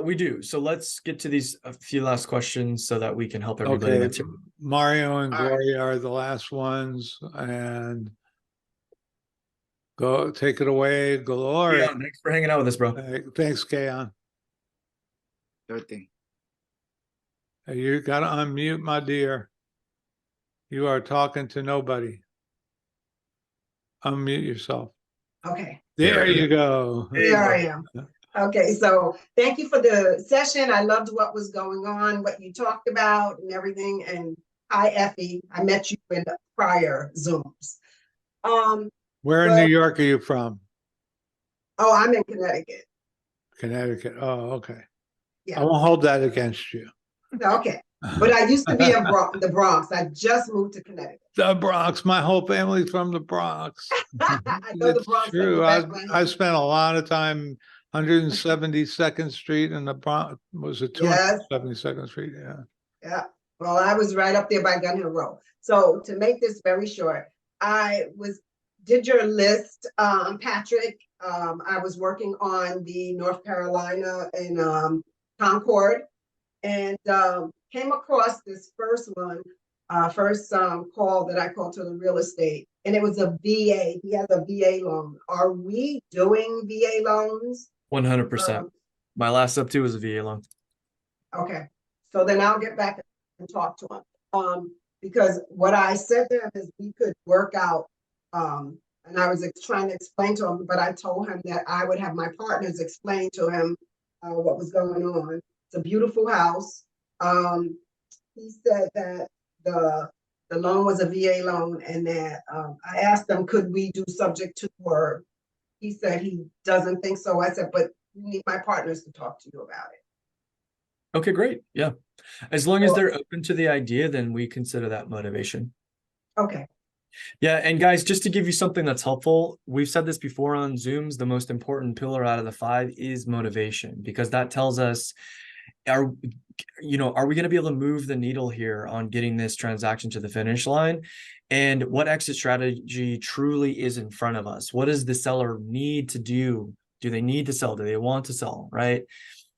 We do. So let's get to these a few last questions so that we can help everybody Okay, answer. Mario and All right. Gloria are the last ones, and go take it away, Gloria. Keon, thanks for hanging out with us, bro. Thanks, Keon. Sure thing. You gotta unmute, my dear. You are talking to nobody. Unmute yourself. Okay. There you go. There I am. Okay, so thank you for the session. I loved what was going on, what you talked about and everything. And hi, Effie. I met you in prior Zooms. Where in New York are you from? Oh, I'm in Connecticut. Connecticut. Oh, okay. Yeah. I won't hold that against you. Okay. But I used to be in the Bronx. I just moved to Connecticut. The Bronx. My whole family's from the Bronx. I know the It's Bronx. true. I spent a lot of time 172nd Street in the Bronx. Was it Yes. 272nd Street? Yeah. Yeah. Well, I was right up there by Gun Hill Road. So to make this very short, did your list, Patrick. I was working on the North Carolina in Concord, and came across this first call that I called to the real estate, and it was a VA. He has a VA loan. Are we doing VA loans? 100%. My last up to was a VA loan. Okay, so then I'll get back and talk to him. Because what I said to him is we could work out, and I was trying to explain to him, but I told him that I would have my partners explain to him what was going on. It's a beautiful house. He said that the loan was a VA loan, and that I asked him, could we do subject to word? He said he doesn't think so. I said, but you need my partners to talk to you about it. Okay, great. Yeah. As long as they're open to the idea, then we consider that motivation. Okay. Yeah. And guys, just to give you something that's helpful, we've said this before on Zooms, the most important pillar out of the 5 is motivation, because that tells us, are we going to be able to move the needle here on getting this transaction to the finish line? And what exit strategy truly is in front of us? What does the seller need to do? Do they need to sell? Do they want to sell? Right?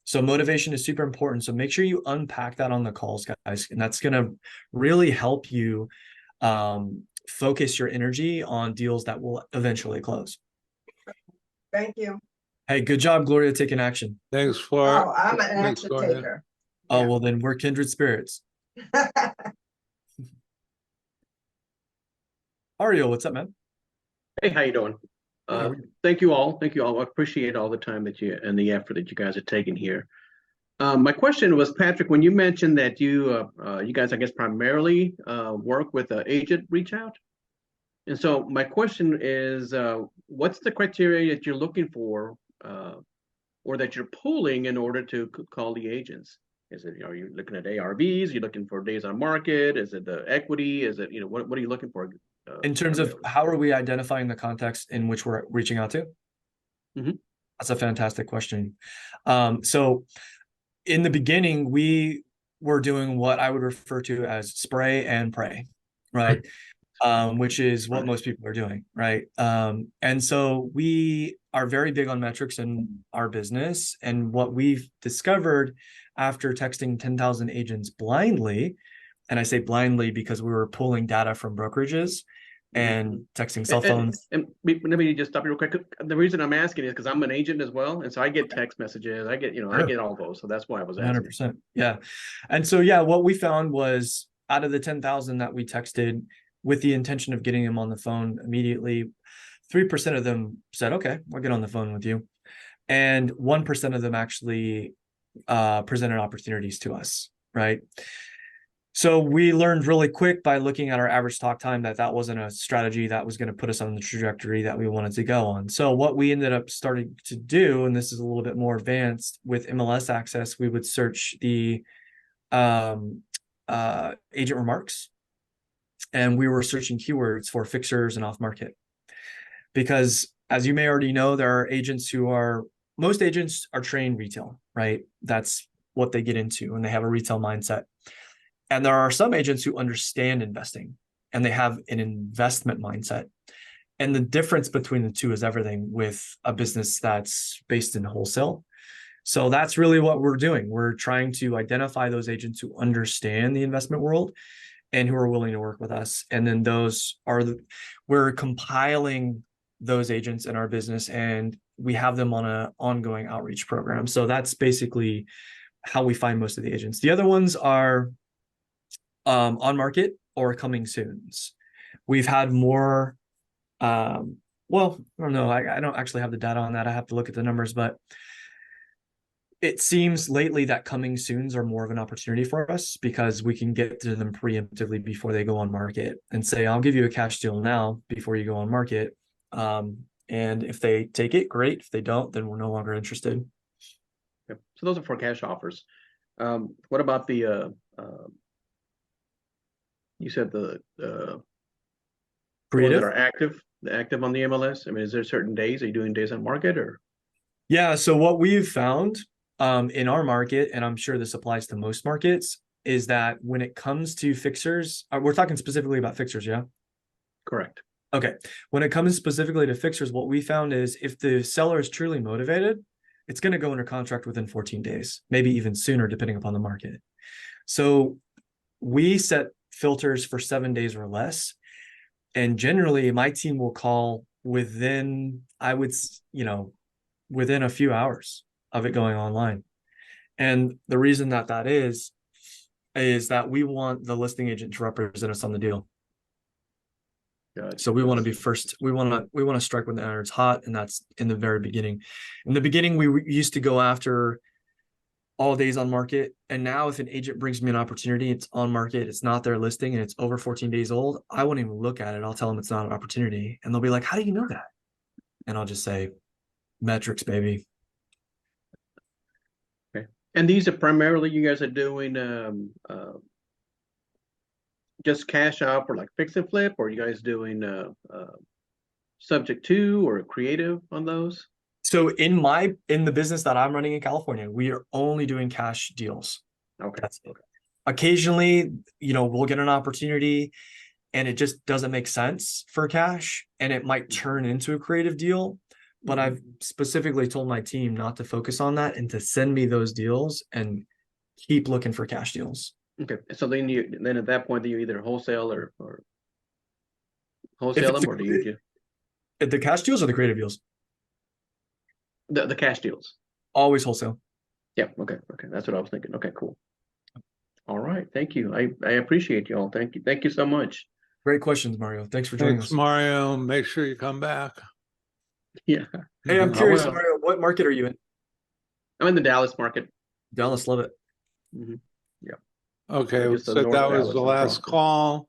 So motivation is super important. So make sure you unpack that on the calls, guys. And that's going to really help you focus your energy on deals that will eventually close. Thank you. Hey, good job, Gloria, taking action. Thanks, Flora. Oh, I'm an action taker. Oh, well, then we're kindred spirits. Ario, what's up, man? Hey, how you doing? Thank you all. Thank you all. I appreciate all the time that you and the effort that you guys are taking here. My question was, Patrick, when you mentioned that you guys, I guess, primarily work with an agent reach out. And so my question is, what's the criteria that you're looking for or that you're pulling in order to call the agents? Are you looking at ARVs? Are you looking for days on market? Is it the equity? Is it, what are you looking for? In terms of how are we identifying the context in which we're reaching out to? Mm-hmm. That's a fantastic question. So in the beginning, we were doing what I would refer to as spray and pray, right? Which is what most people are doing, right? And so we are very big on metrics in our business. And what we've discovered after texting 10,000 agents blindly, and I say blindly because we were pulling data from brokerages and texting cell phones. And let me just stop you real quick. The reason I'm asking is because I'm an agent as well. And so I get text messages. I get all those. So that's why I was asking. 100%. Yeah. And so, yeah, what we found was out of the 10,000 that we texted with the intention of getting them on the phone immediately, 3% of them said, okay, I'll get on the phone with you. And 1% of them actually presented opportunities to us, right? So we learned really quick by looking at our average talk time that wasn't a strategy that was going to put us on the trajectory that we wanted to go on. So what we ended up starting to do, and this is a little bit more advanced with MLS access, we would search the agent remarks, and we were searching keywords for fixers and off market. Because as you may already know, there are agents most agents are trained retail, right? That's what they get into, and they have a retail mindset. And there are some agents who understand investing and they have an investment mindset. And the difference between the two is everything with a business that's based in wholesale. So that's really what we're doing. We're trying to identify those agents who understand the investment world and who are willing to work with us. And then we're compiling those agents in our business, and we have them on an ongoing outreach program. So that's basically how we find most of the agents. The other ones are on market or coming soons. We've had more, well, I don't know. I don't actually have the data on that. I have to look at the numbers, but it seems lately that coming soons are more of an opportunity for us because we can get to them preemptively before they go on market and say, I'll give you a cash deal now before you go on market. And if they take it, great. If they don't, then we're no longer interested. Yep. So those are for cash offers. What about the you said the ones creative that are active on the MLS? I mean, is there certain days? Are you doing days on market or? Yeah. So what we've found in our market, and I'm sure this applies to most markets, is that when it comes to fixers, we're talking specifically about fixers, yeah? Correct. Okay. When it comes specifically to fixers, what we found is if the seller is truly motivated, it's going to go under contract within 14 days, maybe even sooner, depending upon the market. So we set filters for 7 days or less. And generally my team will call within, within a few hours of it going online. And the reason that is that we want the listing agent to represent us on the deal. Gotcha. So we want to be first. We want to strike when the iron's hot, and that's in the very beginning. In the beginning, we used to go after all days on market, and now if an agent brings me an opportunity, it's on market, it's not their listing, and it's over 14 days old, I won't even look at it. I'll tell them it's not an opportunity, and they'll be like, "How do you know that?" And I'll just say, "Metrics, baby." Okay. And these are primarily you guys are doing just cash out or like fix and flip, or are you guys doing subject to or creative on those? So in the business that I'm running in California, we are only doing cash deals. Okay. That's it. Occasionally, we'll get an opportunity and it just doesn't make sense for cash, and it might turn into a creative deal. But I've specifically told my team not to focus on that and to send me those deals and keep looking for cash deals. Okay. So then at that point, do you either wholesale or wholesale them, or do you the cash deals or the creative deals? The cash deals? Always wholesale. Yeah. Okay. That's what I was thinking. Okay, cool. All right. Thank you. I appreciate you all. Thank you. Thank you so much. Great questions, Mario. Thanks for joining us. Mario. Make sure you come back. Yeah. Hey, I'm curious, Mario, what market are you in? I'm in the Dallas market. Dallas, love it. Mm-hmm. Yeah. Okay, so that was the last call.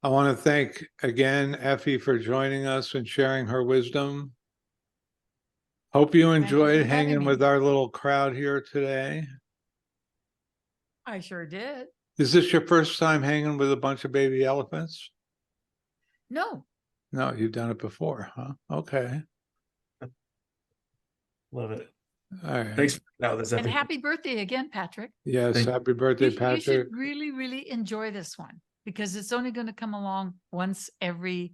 I want to thank again Effie for joining us and sharing her wisdom. Hope you enjoyed hanging with our little crowd here today. I sure did. Is this your first time hanging with a bunch of baby elephants? No. No, you've done it before, huh? Okay. Love it. All right. Thanks. And happy birthday again, Patrick. Yes, happy birthday, You Patrick. should really, really enjoy this one because it's only going to come along once every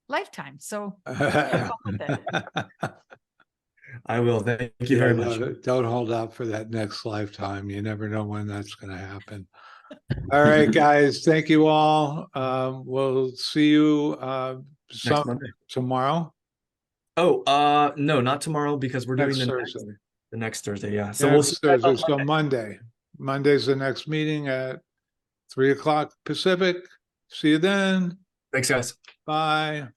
lifetime. So have fun with it. I will. Thank you very much. Don't hold out for that next lifetime. You never know when that's going to happen. All right, guys. Thank you all. We'll see you Next Monday. Tomorrow. Oh, no, not tomorrow because we're doing the next Thursday. Yeah. So we'll see Thursday. So Monday. Monday's the next meeting at 3:00 Pacific. See you then. Thanks, guys. Bye.